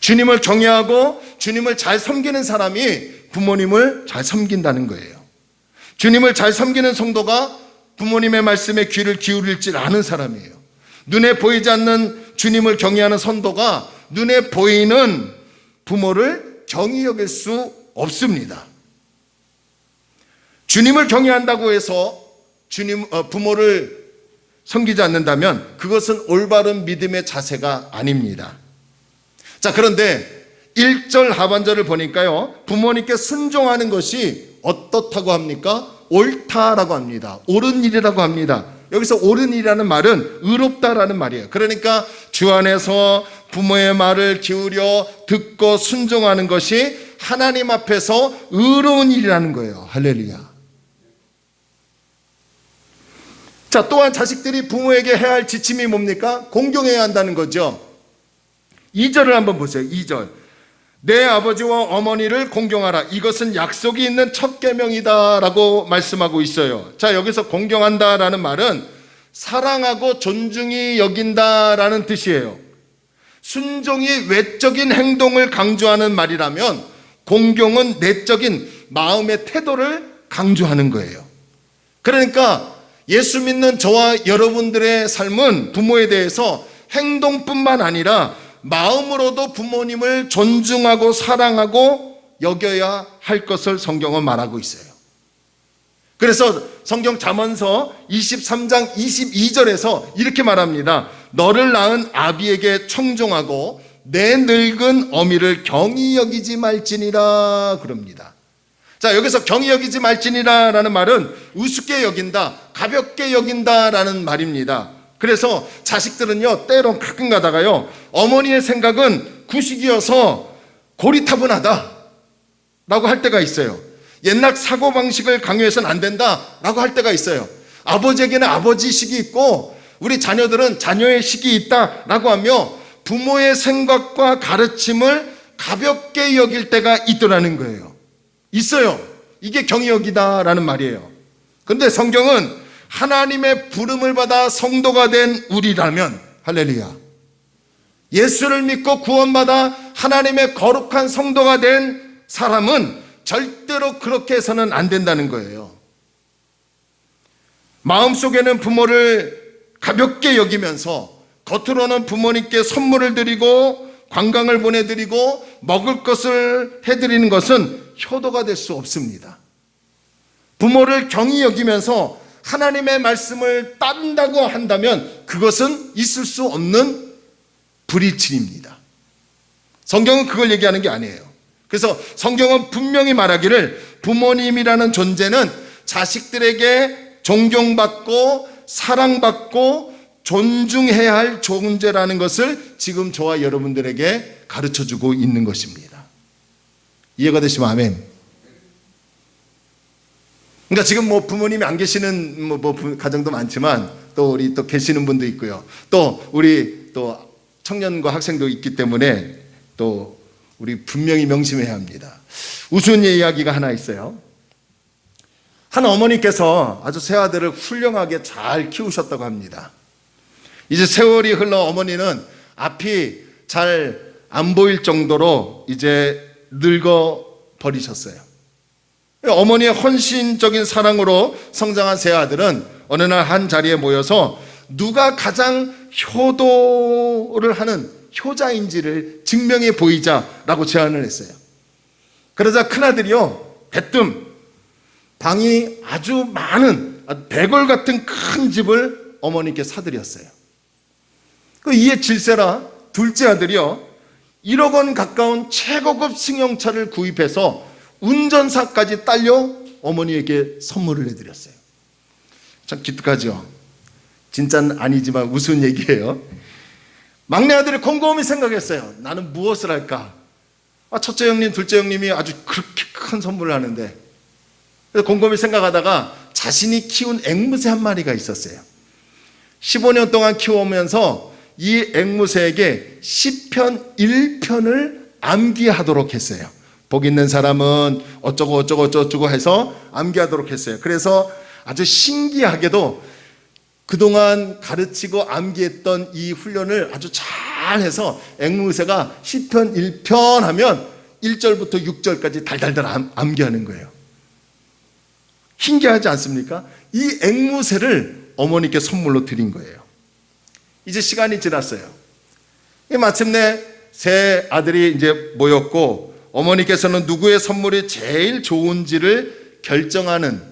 주님을 경외하고 주님을 잘 섬기는 사람이 부모님을 잘 섬긴다는 거예요. 주님을 잘 섬기는 성도가 부모님의 말씀에 귀를 기울일 줄 아는 사람이에요. 눈에 보이지 않는 주님을 경외하는 성도가 눈에 보이는 부모를 경히 여길 수 없습니다. 주님을 경외한다고 해서 부모를 섬기지 않는다면 그것은 올바른 믿음의 자세가 아닙니다. 자, 그런데 1절 하반절을 보니까요, 부모님께 순종하는 것이 어떻다고 합니까? 옳다라고 합니다. 옳은 일이라고 합니다. 여기서 옳은 일이라는 말은 의롭다라는 말이에요. 그러니까 주 안에서 부모의 말을 기울여 듣고 순종하는 것이 하나님 앞에서 의로운 일이라는 거예요. 할렐루야. 자, 또한 자식들이 부모에게 해야 할 지침이 뭡니까? 공경해야 한다는 거죠. 2절을 한번 보세요. 2절. 내 아버지와 어머니를 공경하라. 이것은 약속이 있는 첫 계명이다 라고 말씀하고 있어요. 자, 여기서 공경한다라는 말은 사랑하고 존중히 여긴다라는 뜻이에요. 순종이 외적인 행동을 강조하는 말이라면 공경은 내적인 마음의 태도를 강조하는 거예요. 그러니까 예수 믿는 저와 여러분들의 삶은 부모에 대해서 행동뿐만 아니라 마음으로도 부모님을 존중하고 사랑하고 여겨야 할 것을 성경은 말하고 있어요. 그래서 성경 잠언서 23장 22절에서 이렇게 말합니다. 너를 낳은 아비에게 청종하고 내 늙은 어미를 경히 여기지 말지니라 그럽니다. 자, 여기서 경히 여기지 말지니라 라는 말은 우습게 여긴다, 가볍게 여긴다 라는 말입니다. 그래서 자식들은요, 때론 가끔 가다가요, 어머니의 생각은 구식이어서 고리타분하다 라고 할 때가 있어요. 옛날 사고방식을 강요해서는 안 된다 라고 할 때가 있어요. 아버지에게는 아버지식이 있고 우리 자녀들은 자녀의 식이 있다 라고 하며 부모의 생각과 가르침을 가볍게 여길 때가 있더라는 거예요. 있어요. 이게 경히 여기다 라는 말이에요. 근데 성경은 하나님의 부름을 받아 성도가 된 우리라면, 할렐루야, 예수를 믿고 구원받아 하나님의 거룩한 성도가 된 사람은 절대로 그렇게 해서는 안 된다는 거예요. 마음속에는 부모를 가볍게 여기면서 겉으로는 부모님께 선물을 드리고 관광을 보내드리고 먹을 것을 해드리는 것은 효도가 될 수 없습니다. 부모를 경히 여기면서 하나님의 말씀을 딴다고 한다면 그것은 있을 수 없는 불이치입니다. 성경은 그걸 얘기하는 게 아니에요. 그래서 성경은 분명히 말하기를 부모님이라는 존재는 자식들에게 존경받고 사랑받고 존중해야 할 존재라는 것을 지금 저와 여러분들에게 가르쳐주고 있는 것입니다. 이해가 되시면 아멘. 그러니까 지금 뭐 부모님이 안 계시는 가정도 많지만 또 우리 또 계시는 분도 있고요. 또 우리 또 청년과 학생도 있기 때문에 또 우리 분명히 명심해야 합니다. 우스운 이야기가 하나 있어요. 한 어머니께서 아주 세 아들을 훌륭하게 잘 키우셨다고 합니다. 이제 세월이 흘러 어머니는 앞이 잘 안 보일 정도로 이제 늙어 버리셨어요. 어머니의 헌신적인 사랑으로 성장한 세 아들은 어느 날 한 자리에 모여서 누가 가장 효도를 하는 효자인지를 증명해 보이자라고 제안을 했어요. 그러자 큰아들이요, 대뜸 방이 아주 많은 대궐 같은 큰 집을 어머니께 사드렸어요. 이에 질세라 둘째 아들이요, 1억 원 가까운 최고급 승용차를 구입해서 운전사까지 딸려 어머니에게 선물을 해드렸어요. 참 기특하죠. 진짜는 아니지만 우스운 얘기예요. 막내 아들이 곰곰이 생각했어요. 나는 무엇을 할까? 첫째 형님, 둘째 형님이 아주 그렇게 큰 선물을 하는데, 그래서 곰곰이 생각하다가 자신이 키운 앵무새 한 마리가 있었어요. 15년 동안 키워오면서 이 앵무새에게 시편 1편을 암기하도록 했어요. 복 있는 사람은 어쩌고 어쩌고 어쩌고 해서 암기하도록 했어요. 그래서 아주 신기하게도 그동안 가르치고 암기했던 이 훈련을 아주 잘해서 앵무새가 시편 1편 하면 1절부터 6절까지 달달달 암기하는 거예요. 신기하지 않습니까? 이 앵무새를 어머니께 선물로 드린 거예요. 이제 시간이 지났어요. 마침내 세 아들이 이제 모였고 어머니께서는 누구의 선물이 제일 좋은지를 결정하는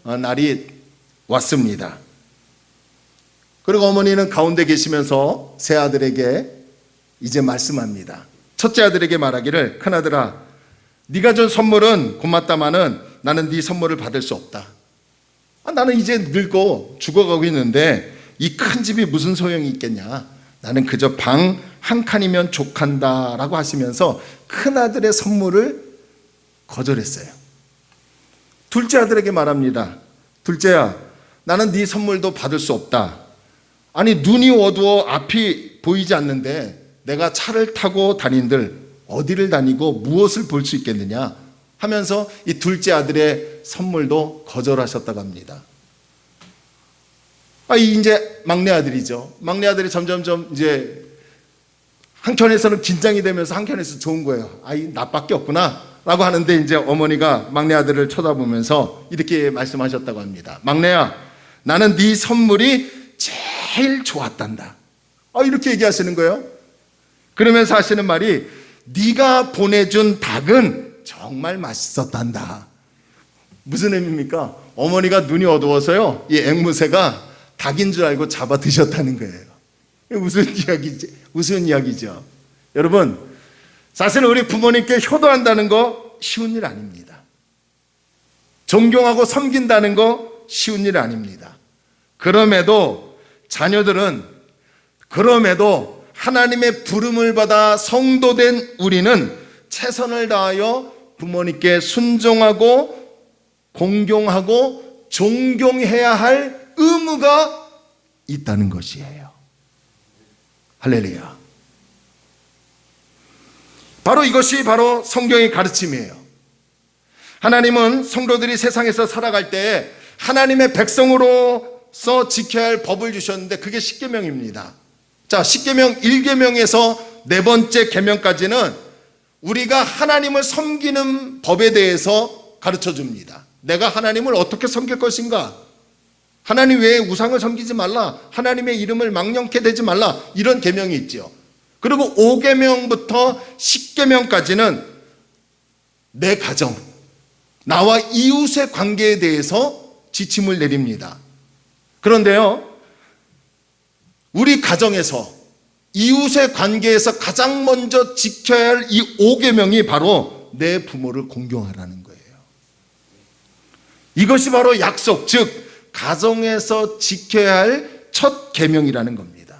날이 왔습니다. 그리고 어머니는 가운데 계시면서 세 아들에게 이제 말씀합니다. 첫째 아들에게 말하기를, 큰아들아, 네가 준 선물은 고맙다마는 나는 네 선물을 받을 수 없다. 나는 이제 늙고 죽어가고 있는데 이 큰 집이 무슨 소용이 있겠냐. 나는 그저 방 한 칸이면 족한다 라고 하시면서 큰아들의 선물을 거절했어요. 둘째 아들에게 말합니다. 둘째야, 나는 네 선물도 받을 수 없다. 아니, 눈이 어두워 앞이 보이지 않는데 내가 차를 타고 다닌들 어디를 다니고 무엇을 볼 수 있겠느냐 하면서 이 둘째 아들의 선물도 거절하셨다고 합니다. 이제 막내 아들이죠. 막내 아들이 점점점 이제 한켠에서는 긴장이 되면서 한켠에서 좋은 거예요. 나밖에 없구나 라고 하는데 이제 어머니가 막내 아들을 쳐다보면서 이렇게 말씀하셨다고 합니다. 막내야, 나는 네 선물이 제일 좋았단다. 이렇게 얘기하시는 거예요. 그러면서 하시는 말이, 네가 보내준 닭은 정말 맛있었단다. 무슨 의미입니까? 어머니가 눈이 어두워서요, 이 앵무새가 닭인 줄 알고 잡아 드셨다는 거예요. 무슨 이야기죠? 여러분, 사실 우리 부모님께 효도한다는 거 쉬운 일 아닙니다. 존경하고 섬긴다는 거 쉬운 일 아닙니다. 그럼에도 자녀들은, 하나님의 부름을 받아 성도된 우리는 최선을 다하여 부모님께 순종하고 공경하고 존경해야 할 의무가 있다는 것이에요. 할렐루야. 바로 이것이 바로 성경의 가르침이에요. 하나님은 성도들이 세상에서 살아갈 때 하나님의 백성으로서 지켜야 할 법을 주셨는데 그게 십계명입니다. 자, 십계명 1계명에서 네 번째 계명까지는 우리가 하나님을 섬기는 법에 대해서 가르쳐 줍니다. 내가 하나님을 어떻게 섬길 것인가? 하나님 외에 우상을 섬기지 말라, 하나님의 이름을 망령케 대지 말라, 이런 계명이 있죠. 그리고 5계명부터 10계명까지는 내 가정, 나와 이웃의 관계에 대해서 지침을 내립니다. 그런데요, 우리 가정에서 이웃의 관계에서 가장 먼저 지켜야 할 이 5계명이 바로 내 부모를 공경하라는 거예요. 이것이 바로 약속, 즉 가정에서 지켜야 할 첫 계명이라는 겁니다.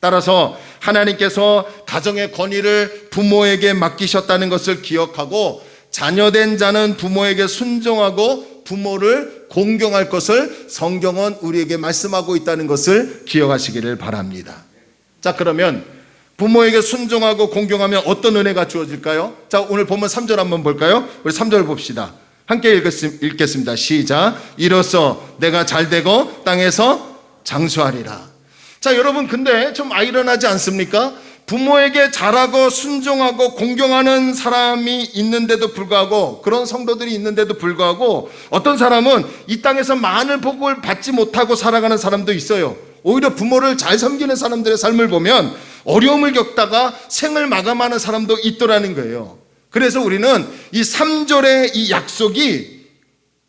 따라서 하나님께서 가정의 권위를 부모에게 맡기셨다는 것을 기억하고 자녀된 자는 부모에게 순종하고 부모를 공경할 것을 성경은 우리에게 말씀하고 있다는 것을 기억하시기를 바랍니다. 자, 그러면 부모에게 순종하고 공경하면 어떤 은혜가 주어질까요? 자, 오늘 본문 3절 한번 볼까요? 우리 3절 봅시다. 함께 읽겠습니다. 시작. 이로써 내가 잘되고 땅에서 장수하리라. 자, 여러분, 근데 좀 아이러니하지 않습니까? 부모에게 잘하고 순종하고 공경하는 사람이 있는데도 불구하고, 그런 성도들이 있는데도 불구하고 어떤 사람은 이 땅에서 많은 복을 받지 못하고 살아가는 사람도 있어요. 오히려 부모를 잘 섬기는 사람들의 삶을 보면 어려움을 겪다가 생을 마감하는 사람도 있더라는 거예요. 그래서 우리는 이 3절의 이 약속이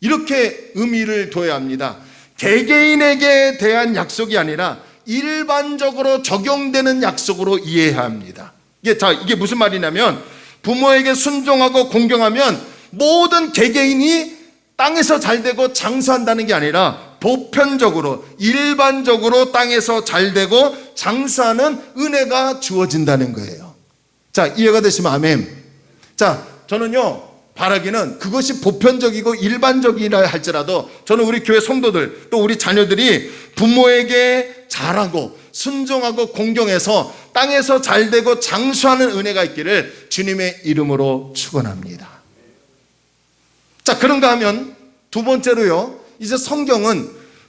이렇게 의미를 둬야 합니다. 개개인에게 대한 약속이 아니라 일반적으로 적용되는 약속으로 이해해야 합니다. 이게 무슨 말이냐면, 부모에게 순종하고 공경하면 모든 개개인이 땅에서 잘되고 장수한다는 게 아니라 보편적으로, 일반적으로 땅에서 잘되고 장수하는 은혜가 주어진다는 거예요. 자, 이해가 되시면 아멘. 자, 저는요, 바라기는 그것이 보편적이고 일반적이라 할지라도 저는 우리 교회 성도들, 또 우리 자녀들이 부모에게 잘하고 순종하고 공경해서 땅에서 잘되고 장수하는 은혜가 있기를 주님의 이름으로 축원합니다. 자, 그런가 하면 두 번째로요, 이제 성경은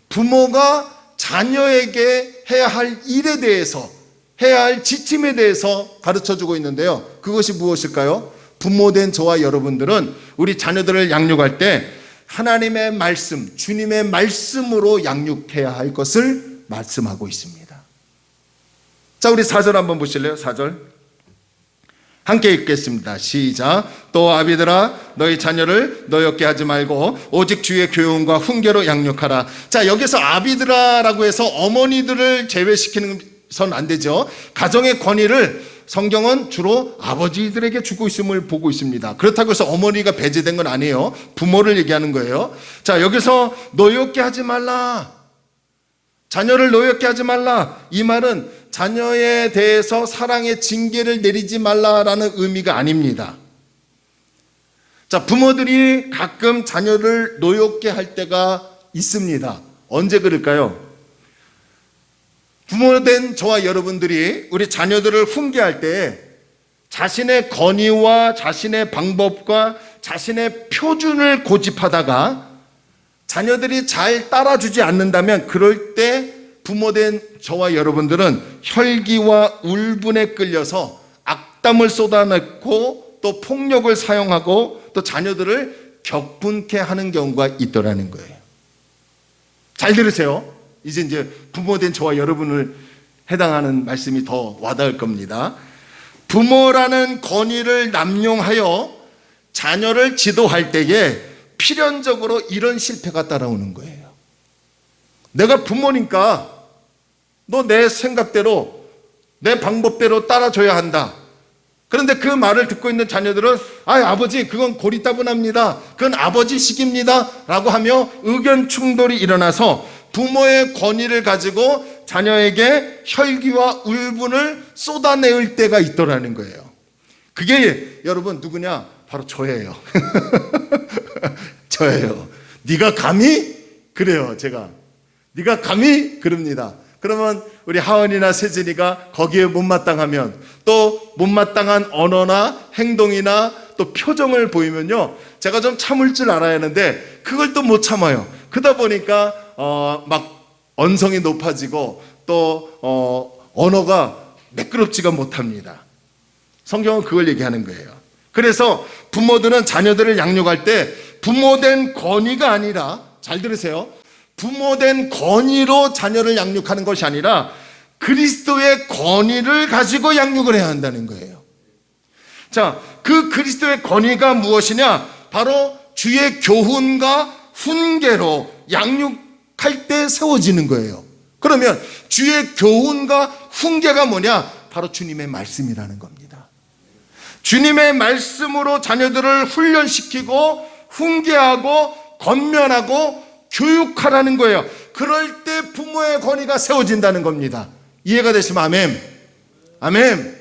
부모가 자녀에게 해야 할 일에 대해서, 해야 할 지침에 대해서 가르쳐주고 있는데요, 그것이 무엇일까요? 부모된 저와 여러분들은 우리 자녀들을 양육할 때 하나님의 말씀, 주님의 말씀으로 양육해야 할 것을 말씀하고 있습니다. 자, 우리 4절 한번 보실래요? 4절 함께 읽겠습니다. 시작. 또 아비들아, 너희 자녀를 노엽게 하지 말고 오직 주의 교훈과 훈계로 양육하라. 자, 여기서 아비들아라고 해서 어머니들을 제외시키는 선 안 되죠. 가정의 권위를 성경은 주로 아버지들에게 주고 있음을 보고 있습니다. 그렇다고 해서 어머니가 배제된 건 아니에요. 부모를 얘기하는 거예요. 자, 여기서 노엽게 하지 말라, 자녀를 노엽게 하지 말라, 이 말은 자녀에 대해서 사랑의 징계를 내리지 말라라는 의미가 아닙니다. 자, 부모들이 가끔 자녀를 노엽게 할 때가 있습니다. 언제 그럴까요? 부모된 저와 여러분들이 우리 자녀들을 훈계할 때 자신의 권위와 자신의 방법과 자신의 표준을 고집하다가 자녀들이 잘 따라주지 않는다면, 그럴 때 부모된 저와 여러분들은 혈기와 울분에 끌려서 악담을 쏟아내고 또 폭력을 사용하고 또 자녀들을 격분케 하는 경우가 있더라는 거예요. 잘 들으세요. 이제 부모된 저와 여러분을 해당하는 말씀이 더 와닿을 겁니다. 부모라는 권위를 남용하여 자녀를 지도할 때에 필연적으로 이런 실패가 따라오는 거예요. 내가 부모니까 너 내 생각대로, 내 방법대로 따라줘야 한다. 그런데 그 말을 듣고 있는 자녀들은 아버지, 그건 고리따분합니다, 그건 아버지식입니다 라고 하며 의견 충돌이 일어나서 부모의 권위를 가지고 자녀에게 혈기와 울분을 쏟아내을 때가 있더라는 거예요. 그게 여러분 누구냐? 바로 저예요. 저예요. 네가 감히? 그래요, 제가. 네가 감히? 그럽니다. 그러면 우리 하은이나 세진이가 거기에 못마땅하면, 또 못마땅한 언어나 행동이나 또 표정을 보이면요, 제가 좀 참을 줄 알아야 하는데 그걸 또 못 참아요. 그러다 보니까 막 언성이 높아지고 또 언어가 매끄럽지가 못합니다. 성경은 그걸 얘기하는 거예요. 그래서 부모들은 자녀들을 양육할 때 부모된 권위가 아니라, 잘 들으세요, 부모된 권위로 자녀를 양육하는 것이 아니라 그리스도의 권위를 가지고 양육을 해야 한다는 거예요. 자, 그 그리스도의 권위가 무엇이냐? 바로 주의 교훈과 훈계로 양육할 때 세워지는 거예요. 그러면 주의 교훈과 훈계가 뭐냐? 바로 주님의 말씀이라는 겁니다. 주님의 말씀으로 자녀들을 훈련시키고 훈계하고 권면하고 교육하라는 거예요. 그럴 때 부모의 권위가 세워진다는 겁니다. 이해가 되시면 아멘. 아멘.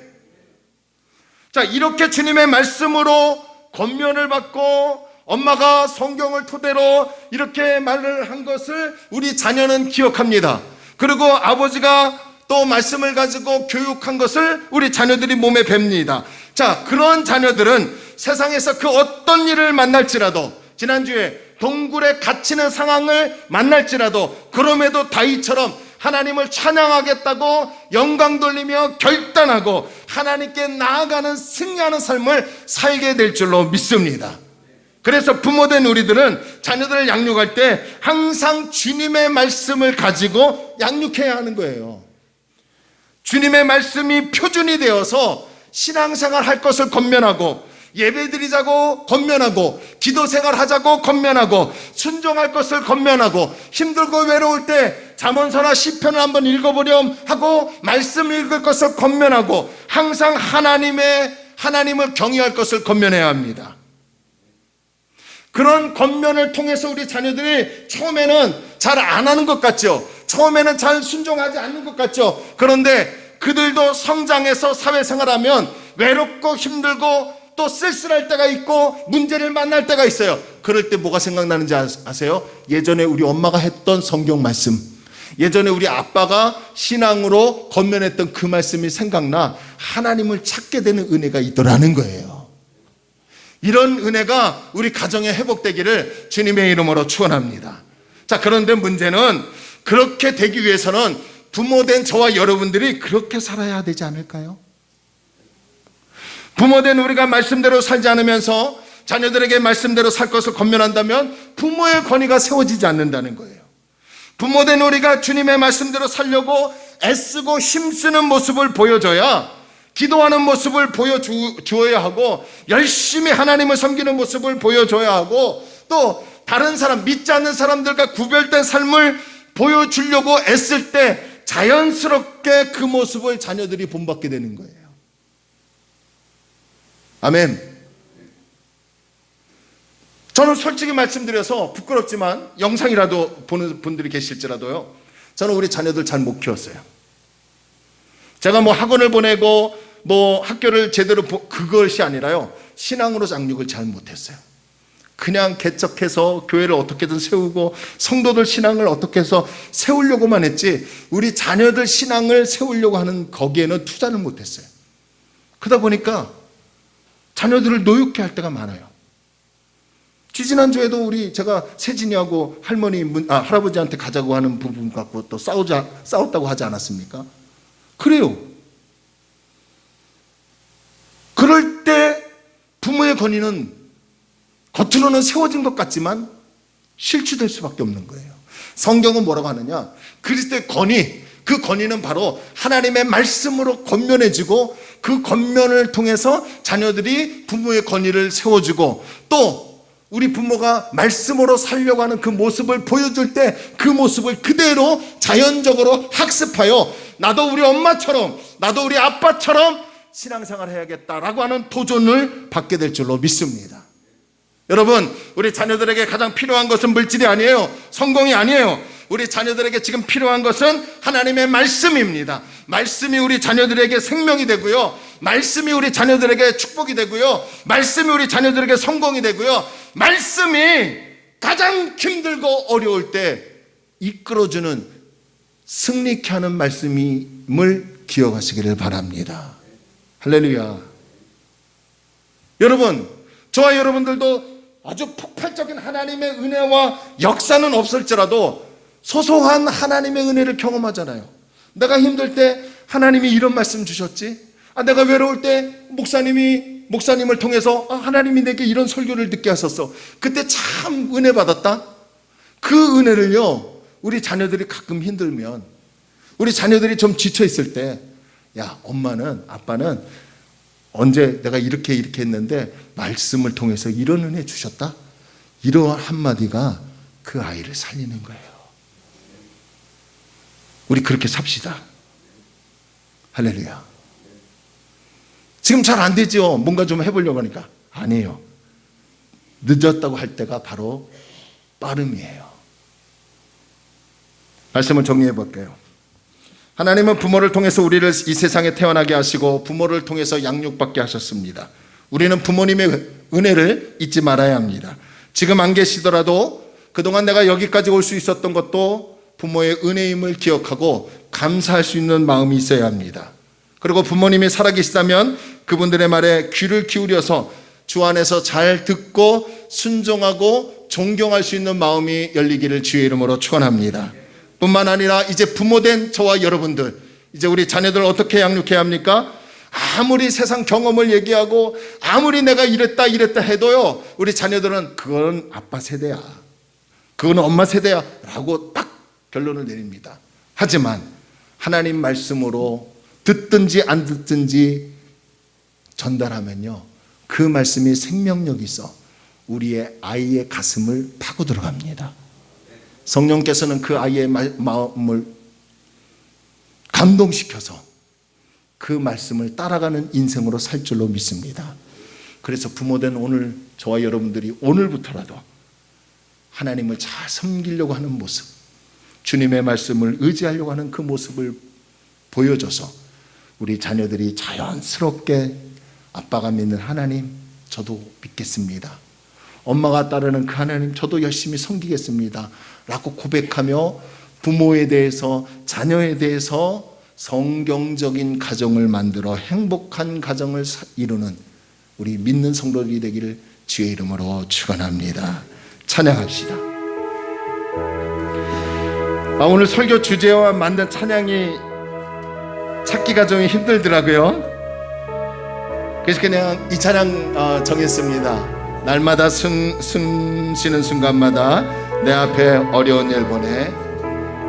자, 이렇게 주님의 말씀으로 권면을 받고 엄마가 성경을 토대로 이렇게 말을 한 것을 우리 자녀는 기억합니다. 그리고 아버지가 또 말씀을 가지고 교육한 것을 우리 자녀들이 몸에 뵙니다. 자, 그런 자녀들은 세상에서 그 어떤 일을 만날지라도, 지난주에 동굴에 갇히는 상황을 만날지라도 그럼에도 다윗처럼 하나님을 찬양하겠다고 영광 돌리며 결단하고 하나님께 나아가는 승리하는 삶을 살게 될 줄로 믿습니다. 그래서 부모된 우리들은 자녀들을 양육할 때 항상 주님의 말씀을 가지고 양육해야 하는 거예요. 주님의 말씀이 표준이 되어서 신앙생활 할 것을 권면하고, 예배드리자고 권면하고, 기도생활 하자고 권면하고, 순종할 것을 권면하고, 힘들고 외로울 때 잠언서나 시편을 한번 읽어보렴 하고 말씀 읽을 것을 권면하고, 항상 하나님을 경외할 것을 권면해야 합니다. 그런 권면을 통해서 우리 자녀들이 처음에는 잘 안 하는 것 같죠. 처음에는 잘 순종하지 않는 것 같죠. 그런데 그들도 성장해서 사회생활하면 외롭고 힘들고 또 쓸쓸할 때가 있고 문제를 만날 때가 있어요. 그럴 때 뭐가 생각나는지 아세요? 예전에 우리 엄마가 했던 성경 말씀, 예전에 우리 아빠가 신앙으로 권면했던 그 말씀이 생각나 하나님을 찾게 되는 은혜가 있더라는 거예요. 이런 은혜가 우리 가정에 회복되기를 주님의 이름으로 축원합니다. 자, 그런데 문제는 그렇게 되기 위해서는 부모된 저와 여러분들이 그렇게 살아야 되지 않을까요? 부모된 우리가 말씀대로 살지 않으면서 자녀들에게 말씀대로 살 것을 권면한다면 부모의 권위가 세워지지 않는다는 거예요. 부모된 우리가 주님의 말씀대로 살려고 애쓰고 힘쓰는 모습을 보여줘야, 기도하는 모습을 보여주어야 하고, 열심히 하나님을 섬기는 모습을 보여줘야 하고, 또 다른 사람, 믿지 않는 사람들과 구별된 삶을 보여주려고 애쓸 때 자연스럽게 그 모습을 자녀들이 본받게 되는 거예요. 아멘. 저는 솔직히 말씀드려서 부끄럽지만 영상이라도 보는 분들이 계실지라도요, 저는 우리 자녀들 잘 못 키웠어요. 제가 뭐 학원을 보내고 뭐 학교를 제대로 그것이 아니라요, 신앙으로 양육을 잘 못했어요. 그냥 개척해서 교회를 어떻게든 세우고 성도들 신앙을 어떻게 해서 세우려고만 했지, 우리 자녀들 신앙을 세우려고 하는 거기에는 투자를 못했어요. 그러다 보니까 자녀들을 노엽게 할 때가 많아요. 지지난주에도 제가 세진이하고 할아버지한테 가자고 하는 부분 갖고 또 싸웠다고 하지 않았습니까? 그래요. 그럴 때 부모의 권위는 겉으로는 세워진 것 같지만 실추될 수밖에 없는 거예요. 성경은 뭐라고 하느냐? 그리스도의 권위, 그 권위는 바로 하나님의 말씀으로 권면해주고, 그 권면을 통해서 자녀들이 부모의 권위를 세워주고, 또 우리 부모가 말씀으로 살려고 하는 그 모습을 보여줄 때 그 모습을 그대로 자연적으로 학습하여 나도 우리 엄마처럼, 나도 우리 아빠처럼 신앙생활 해야겠다라고 하는 도전을 받게 될 줄로 믿습니다. 여러분, 우리 자녀들에게 가장 필요한 것은 물질이 아니에요. 성공이 아니에요. 우리 자녀들에게 지금 필요한 것은 하나님의 말씀입니다. 말씀이 우리 자녀들에게 생명이 되고요, 말씀이 우리 자녀들에게 축복이 되고요, 말씀이 우리 자녀들에게 성공이 되고요, 말씀이 가장 힘들고 어려울 때 이끌어주는, 승리케 하는 말씀임을 기억하시기를 바랍니다. 할렐루야. 여러분, 저와 여러분들도 아주 폭발적인 하나님의 은혜와 역사는 없을지라도 소소한 하나님의 은혜를 경험하잖아요. 내가 힘들 때 하나님이 이런 말씀 주셨지, 내가 외로울 때 목사님을 통해서 하나님이 내게 이런 설교를 듣게 하셨어, 그때 참 은혜 받았다. 그 은혜를요, 우리 자녀들이 가끔 힘들면, 우리 자녀들이 좀 지쳐 있을 때, 야, 엄마는, 아빠는 언제 내가 이렇게 했는데 말씀을 통해서 이런 은혜 주셨다? 이런 한마디가 그 아이를 살리는 거예요. 우리 그렇게 삽시다. 할렐루야. 지금 잘 안 되죠? 뭔가 좀 해보려고 하니까. 아니에요. 늦었다고 할 때가 바로 빠름이에요. 말씀을 정리해 볼게요. 하나님은 부모를 통해서 우리를 이 세상에 태어나게 하시고 부모를 통해서 양육받게 하셨습니다. 우리는 부모님의 은혜를 잊지 말아야 합니다. 지금 안 계시더라도 그동안 내가 여기까지 올 수 있었던 것도 부모의 은혜임을 기억하고 감사할 수 있는 마음이 있어야 합니다. 그리고 부모님이 살아계시다면 그분들의 말에 귀를 기울여서 주 안에서 잘 듣고 순종하고 존경할 수 있는 마음이 열리기를 주의 이름으로 축원합니다. 뿐만 아니라 이제 부모된 저와 여러분들, 이제 우리 자녀들 어떻게 양육해야 합니까? 아무리 세상 경험을 얘기하고 아무리 내가 이랬다 해도요, 우리 자녀들은 그건 아빠 세대야, 그건 엄마 세대야 라고 딱 결론을 내립니다. 하지만 하나님 말씀으로 듣든지 안 듣든지 전달하면요, 그 말씀이 생명력이 있어 우리의 아이의 가슴을 파고 들어갑니다. 성령께서는 그 아이의 마음을 감동시켜서 그 말씀을 따라가는 인생으로 살 줄로 믿습니다. 그래서 부모된 오늘 저와 여러분들이 오늘부터라도 하나님을 잘 섬기려고 하는 모습, 주님의 말씀을 의지하려고 하는 그 모습을 보여줘서 우리 자녀들이 자연스럽게 아빠가 믿는 하나님, 저도 믿겠습니다. 엄마가 따르는 그 하나님, 저도 열심히 섬기겠습니다 라고 고백하며 부모에 대해서, 자녀에 대해서 성경적인 가정을 만들어 행복한 가정을 이루는 우리 믿는 성도들이 되기를 주의 이름으로 축원합니다. 찬양합시다. 오늘 설교 주제와 만든 찬양이 찾기가 좀 힘들더라고요. 그래서 그냥 이 찬양 정했습니다. 날마다 숨 쉬는 순간마다 내 앞에 어려운 일 보내,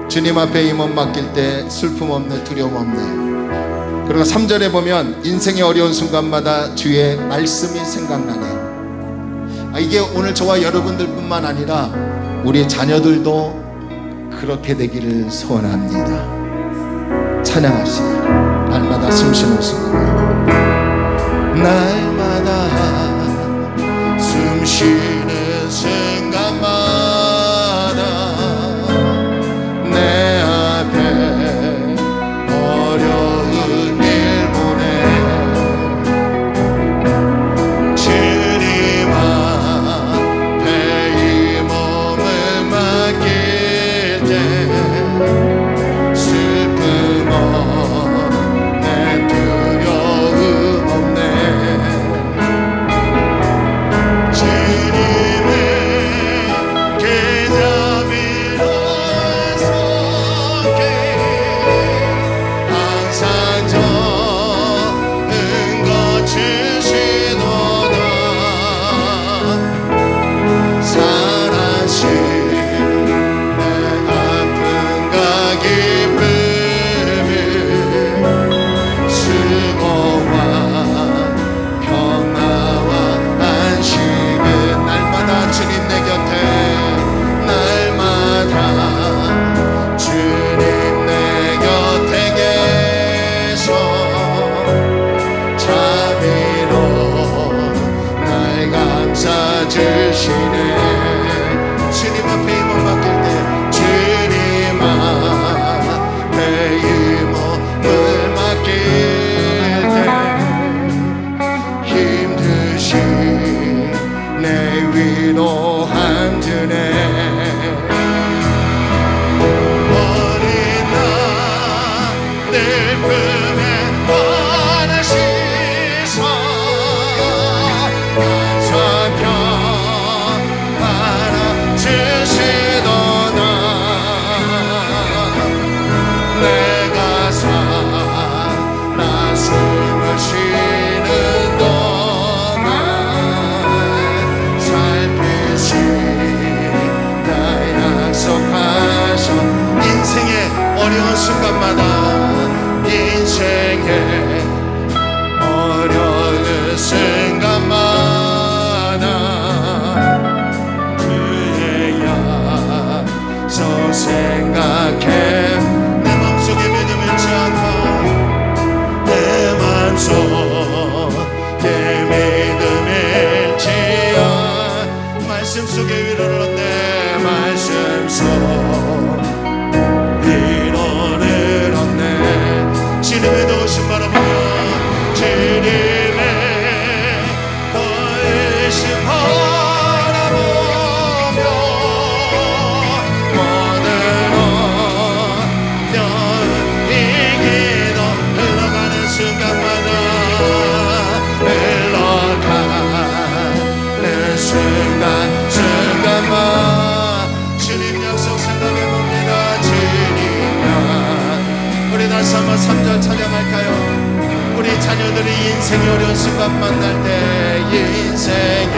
주님 앞에 임원 맡길 때 슬픔 없네, 두려움 없네. 그리고 3절에 보면 인생의 어려운 순간마다 주의 말씀이 생각나네. 이게 오늘 저와 여러분들 뿐만 아니라 우리 자녀들도 그렇게 되기를 소원합니다. 찬양합시다. 날마다 숨 쉬는 순간, 날마다 숨 쉬는 순간마다 내 앞에 어려운 일 보내, 주님 앞에 이 몸을 맡길 때 슬픔 없네, 두려움 없네. 주님의 계좌 위로 섰게 항상 좋은 것 주시도다. 사랑하신 내 아픔과 기쁨을, 수고와 평화와 안식은 날마다 주님 내 곁에, 날마다 주님 내 곁에 계셔 자비로 날 감싸 주시네. 주님 앞에 임원 맡길 때, 주님 앞에 임원을 맡길 때 힘드신 내 위로한 주네. 어린 나들 품에 환한 시선, 간소한 평 알아주시도다. 내가 살아 숨을 쉬는 동안 살피시 나 약속하셨 어려운 순간마다 인생의 어려운 순간마다 그의 약속 생각해 내 맘속에 믿음 잃지 않고 내 맘속에 믿음 잃지 않 말씀 속에 위로를 얻네 말씀 속 위로를 얻네 주님의 도우심 바라보며 주님의 도우심 바라보며 모든 어려움이 기도 흘러가는 순간마다 흘러가는 순간마다 주님 약속 생각해봅니다. 주님 우리 다시 한번 3절 찬양할까요? 우리 자녀들이 인생의 어려운 순간 만날 때 인생의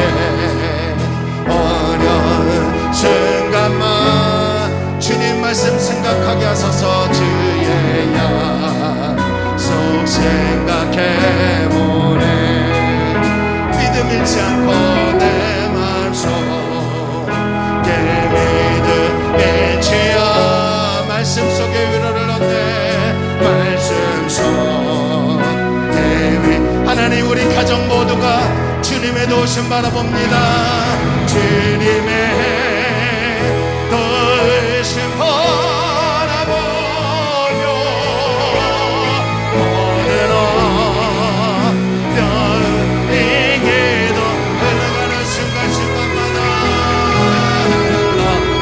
어려운 순간만 주님 말씀 생각하게 하소서 주의 약속 생각해보네 믿음 잃지 않고 내 맘속에 믿음 잃지 않 말씀 속에 위로를 얻네 말씀 속에 하나님 우리 가정 모두가 주님의 도우심 바라봅니다. 주님의 도우심 바라보며 모든 어려움에게도 흘러가는 순간순간마다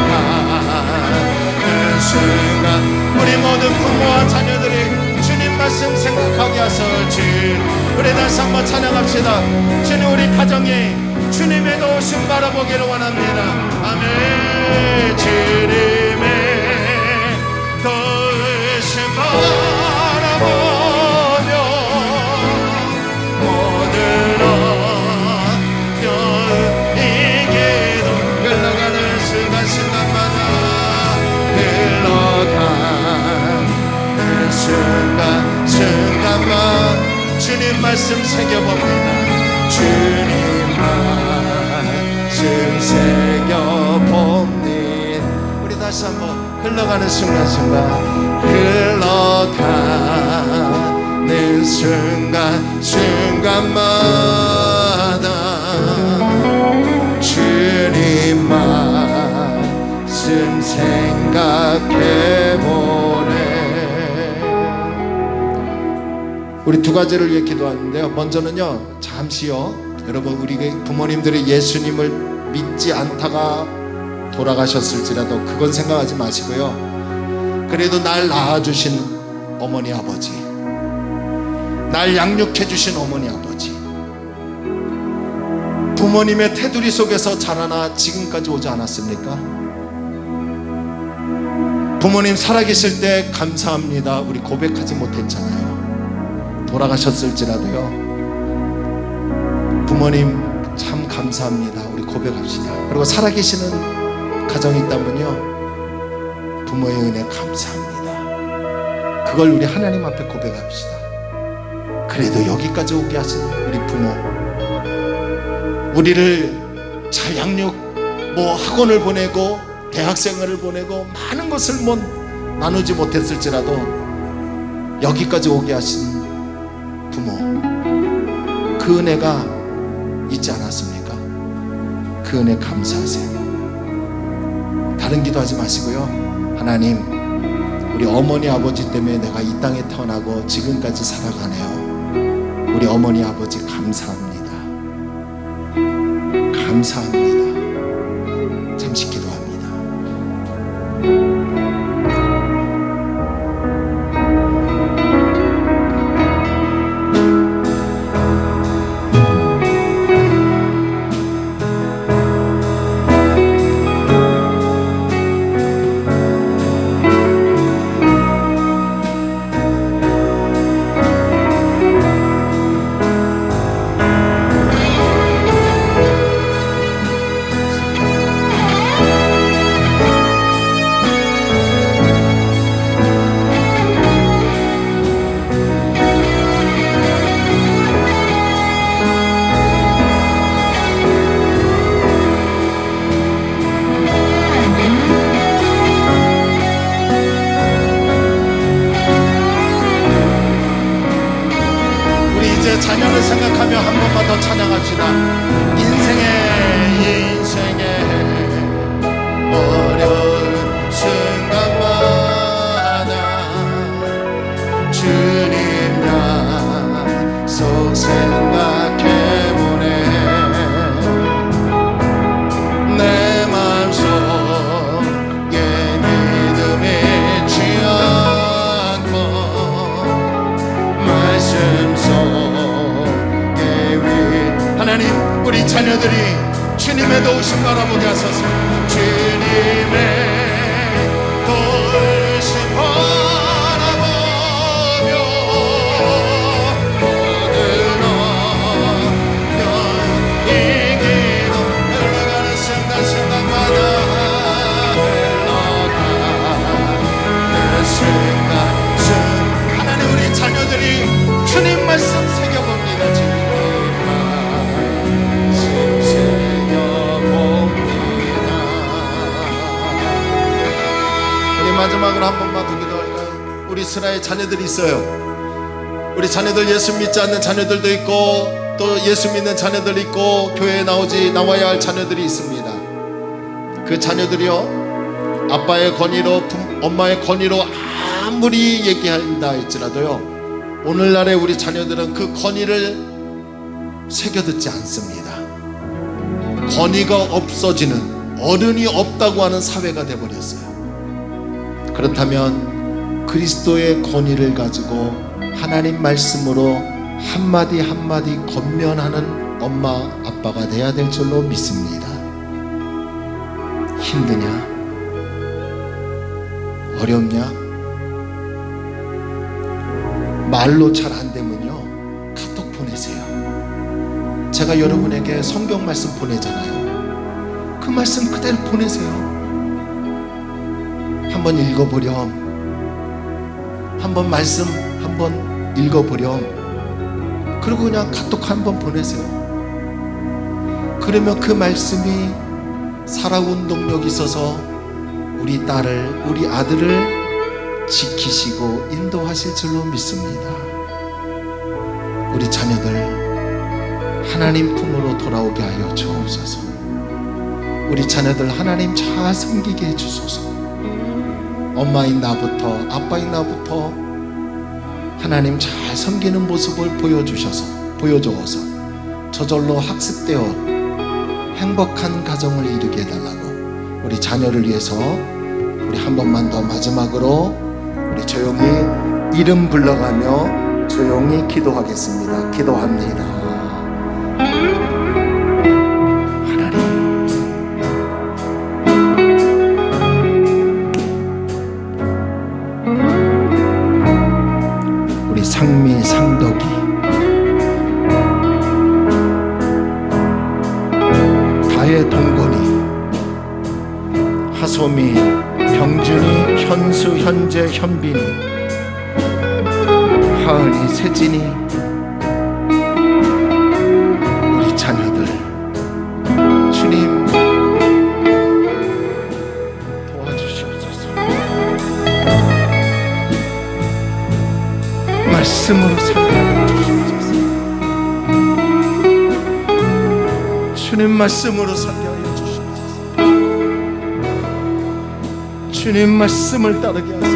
흘러가는 순간 우리 모든 부모와 자녀들이 주님 말씀 생각하게 하소 우리 다시 한번 찬양합시다. 주님 우리 가정에 주님의 도우심 바라보기를 원합니다. 아멘. 주님의 도우심 바라보며 모든 어려움에게도 흘러가는 순간순간마다 흘러가는 순간만 주님 말씀 새겨봅니다. 주님 말씀 새겨봅니다. 우리 다시 한번 흘러가는 순간순간 흘러가는 순간마다 주님 말씀 생각해보네. 우리 두 가지를 위해 기도하는데요. 먼저는요, 잠시요, 여러분 우리 부모님들이 예수님을 믿지 않다가 돌아가셨을지라도 그건 생각하지 마시고요. 그래도 날 낳아주신 어머니 아버지, 날 양육해 주신 어머니 아버지, 부모님의 테두리 속에서 자라나 지금까지 오지 않았습니까? 부모님 살아계실 때 감사합니다 우리 고백하지 못했잖아요. 돌아가셨을지라도요, 부모님 참 감사합니다 우리 고백합시다. 그리고 살아계시는 가정이 있다면요, 부모의 은혜 감사합니다. 그걸 우리 하나님 앞에 고백합시다. 그래도 여기까지 오게 하신 우리 부모, 우리를 잘 양육, 학원을 보내고 대학생활을 보내고 많은 것을 나누지 못했을지라도 여기까지 오게 하신 부모, 그 은혜가 있지 않았습니까? 그 은혜 감사하세요. 다른 기도하지 마시고요, 하나님 우리 어머니 아버지 때문에 내가 이 땅에 태어나고 지금까지 살아가네요. 우리 어머니 아버지 감사합니다. 감사합니다. 잠시 기도합니다. 현재 자녀를 생각하며 한 번만 더 찬양합시다. 인생의 어려운 순간마다 주님 약속 생각해보네. 내 마음속에 믿음이 잃지 않고 말씀 속에 하나님, 우리 자녀들이 주님의 도우심 바라보게 하소서. 주님의 도우심 바라보며 모든 어려운 이 기도 흘러가는 순간순간마다 흘러가는 순간순간 하나님, 우리 자녀들이 주님 말씀 새겨봅니다. 주님 말씀 새겨봅니다. 우리 마지막으로 한 번만 더 기도할까요? 우리 이스라엘 자녀들이 있어요. 우리 자녀들 예수 믿지 않는 자녀들도 있고 또 예수 믿는 자녀들이 있고 교회에 나와야 할 자녀들이 있습니다. 그 자녀들이요, 아빠의 권위로 엄마의 권위로 아무리 얘기한다 할지라도요, 오늘날의 우리 자녀들은 그 권위를 새겨듣지 않습니다. 권위가 없어지는, 어른이 없다고 하는 사회가 되어버렸어요. 그렇다면 그리스도의 권위를 가지고 하나님 말씀으로 한마디 한마디 권면하는 엄마 아빠가 돼야 될 줄로 믿습니다. 힘드냐? 어렵냐? 말로 잘 안 되면요, 카톡 보내세요. 제가 여러분에게 성경 말씀 보내잖아요. 그 말씀 그대로 보내세요. 한번 읽어보렴. 한번 말씀 한번 읽어보렴. 그리고 그냥 카톡 한번 보내세요. 그러면 그 말씀이 살아운동력이 있어서 우리 딸을, 우리 아들을 지키시고 인도하실 줄로 믿습니다. 우리 자녀들 하나님 품으로 돌아오게 하여 주옵소서. 우리 자녀들 하나님 잘 섬기게 해주소서. 엄마인 나부터 아빠인 나부터 하나님 잘 섬기는 모습을 보여주어서 저절로 학습되어 행복한 가정을 이루게 해달라고, 우리 자녀를 위해서 우리 한 번만 더 마지막으로 우리 조용히 이름 불러가며 조용히 기도하겠습니다. 기도합니다. 하나님, 우리 상미, 상덕이, 다혜, 동건이, 하소미, 병준이, 현수, 현재, 현빈이, 하은이, 세진이, 우리 자녀들 주님 도와주시옵소서. 말씀으로 살게 주시옵소서. 주님 말씀으로 살게 하여 주시옵소서. 주님 말씀을 따르게 하소서.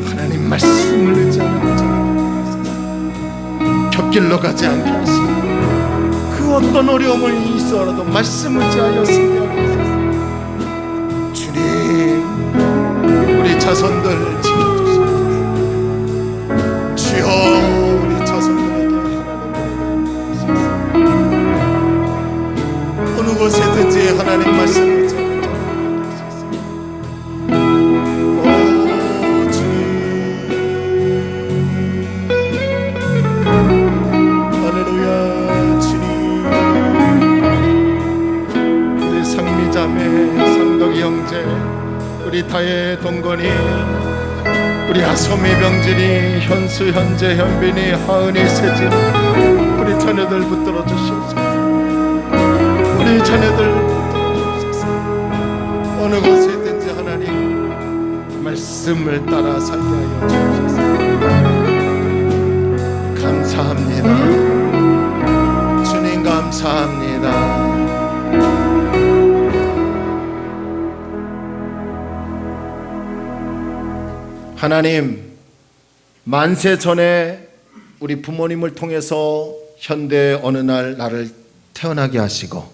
하나님 말씀을 의지하는 자가 곁길로 가지 않게 하시고, 그 어떤 어려움이 있어라도 말씀을 의지하여 승리하게 하소서. 주님, 우리 자손들 지켜주시옵소서. 주여, 우리 자손들에게 하나님 어느 곳에든지 하나님 말씀을 우리 다혜, 동건이, 우리 하소미, 병진이, 현수, 현재, 현빈이, 하은이, 세진, 우리 자녀들 붙들어 주시옵소서. 우리 자녀들 붙들어 주옵소서. 어느 곳에 있든지 하나님 말씀을 따라 살게 하여 주옵소서. 감사합니다. 주님 감사합니다. 하나님, 만세 전에 우리 부모님을 통해서 현대 어느 날 나를 태어나게 하시고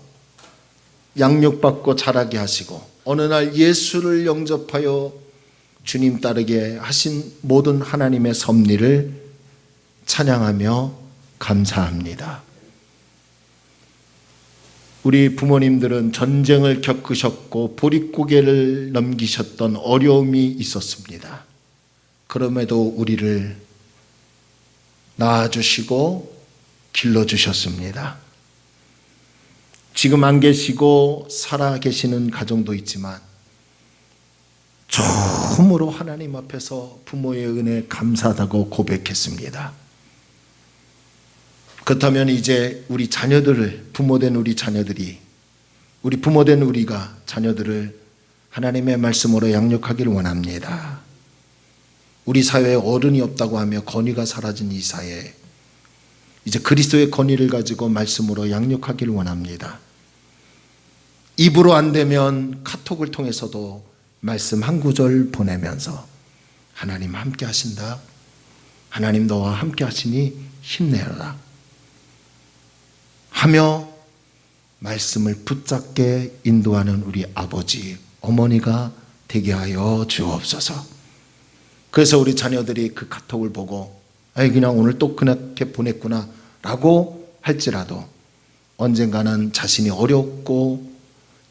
양육받고 자라게 하시고 어느 날 예수를 영접하여 주님 따르게 하신 모든 하나님의 섭리를 찬양하며 감사합니다. 우리 부모님들은 전쟁을 겪으셨고 보릿고개를 넘기셨던 어려움이 있었습니다. 그럼에도 우리를 낳아주시고 길러주셨습니다. 지금 안 계시고 살아 계시는 가정도 있지만 처음으로 하나님 앞에서 부모의 은혜에 감사하다고 고백했습니다. 그렇다면 이제 우리 자녀들을, 부모된 우리 자녀들이, 우리 부모된 우리가 자녀들을 하나님의 말씀으로 양육하기를 원합니다. 우리 사회에 어른이 없다고 하며 권위가 사라진 이 사회에 이제 그리스도의 권위를 가지고 말씀으로 양육하기를 원합니다. 입으로 안 되면 카톡을 통해서도 말씀 한 구절 보내면서 하나님 함께 하신다. 하나님 너와 함께 하시니 힘내라 하며 말씀을 붙잡게 인도하는 우리 아버지, 어머니가 되게 하여 주옵소서. 그래서 우리 자녀들이 그 카톡을 보고 그냥 오늘 또 그렇게 보냈구나 라고 할지라도 언젠가는 자신이 어렵고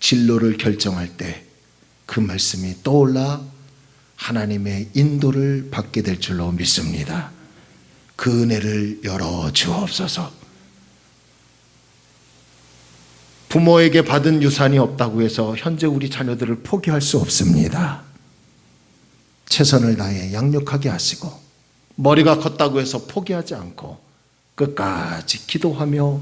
진로를 결정할 때 그 말씀이 떠올라 하나님의 인도를 받게 될 줄로 믿습니다. 그 은혜를 열어 주옵소서. 부모에게 받은 유산이 없다고 해서 현재 우리 자녀들을 포기할 수 없습니다. 최선을 다해 양육하게 하시고 머리가 컸다고 해서 포기하지 않고 끝까지 기도하며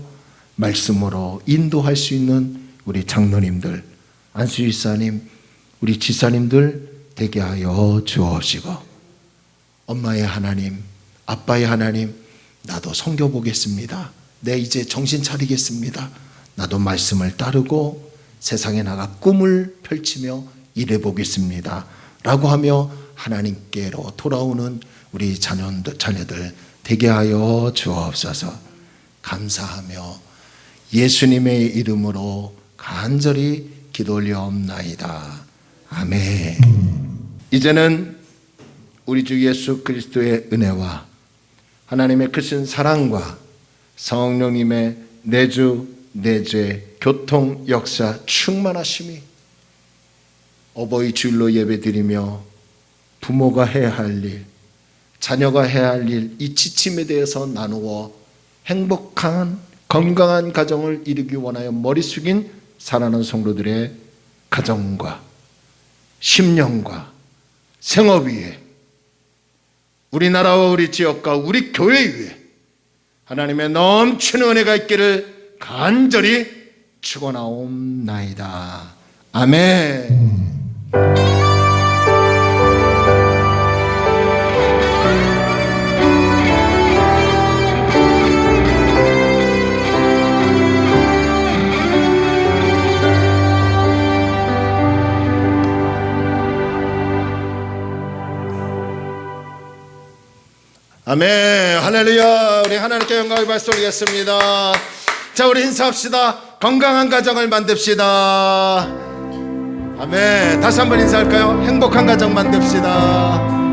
말씀으로 인도할 수 있는 우리 장로님들, 안수집사님, 우리 집사님들 되게 하여 주옵시고 엄마의 하나님, 아빠의 하나님, 나도 섬겨보겠습니다. 내 이제 정신 차리겠습니다. 나도 말씀을 따르고 세상에 나가 꿈을 펼치며 일해보겠습니다 라고 하며 하나님께로 돌아오는 우리 자녀들 되게 하여 주옵소서. 감사하며 예수님의 이름으로 간절히 기도 올려옵나이다. 아멘. 이제는 우리 주 예수 그리스도의 은혜와 하나님의 크신 사랑과 성령님의 내주 내죄 교통 역사 충만하심이 어버이 주일로 예배드리며 부모가 해야 할 일, 자녀가 해야 할 일, 이 지침에 대해서 나누어 행복한 건강한 가정을 이루기 원하여 머리 숙인 사랑하는 성도들의 가정과 심령과 생업 위에 우리나라와 우리 지역과 우리 교회 위에 하나님의 넘치는 은혜가 있기를 간절히 축원하옵나이다. 아멘. 아멘. 할렐루야. 우리 하나님께 영광을 받습니다. 자, 우리 인사합시다. 건강한 가정을 만듭시다. 아멘. 다시 한번 인사할까요? 행복한 가정 만듭시다.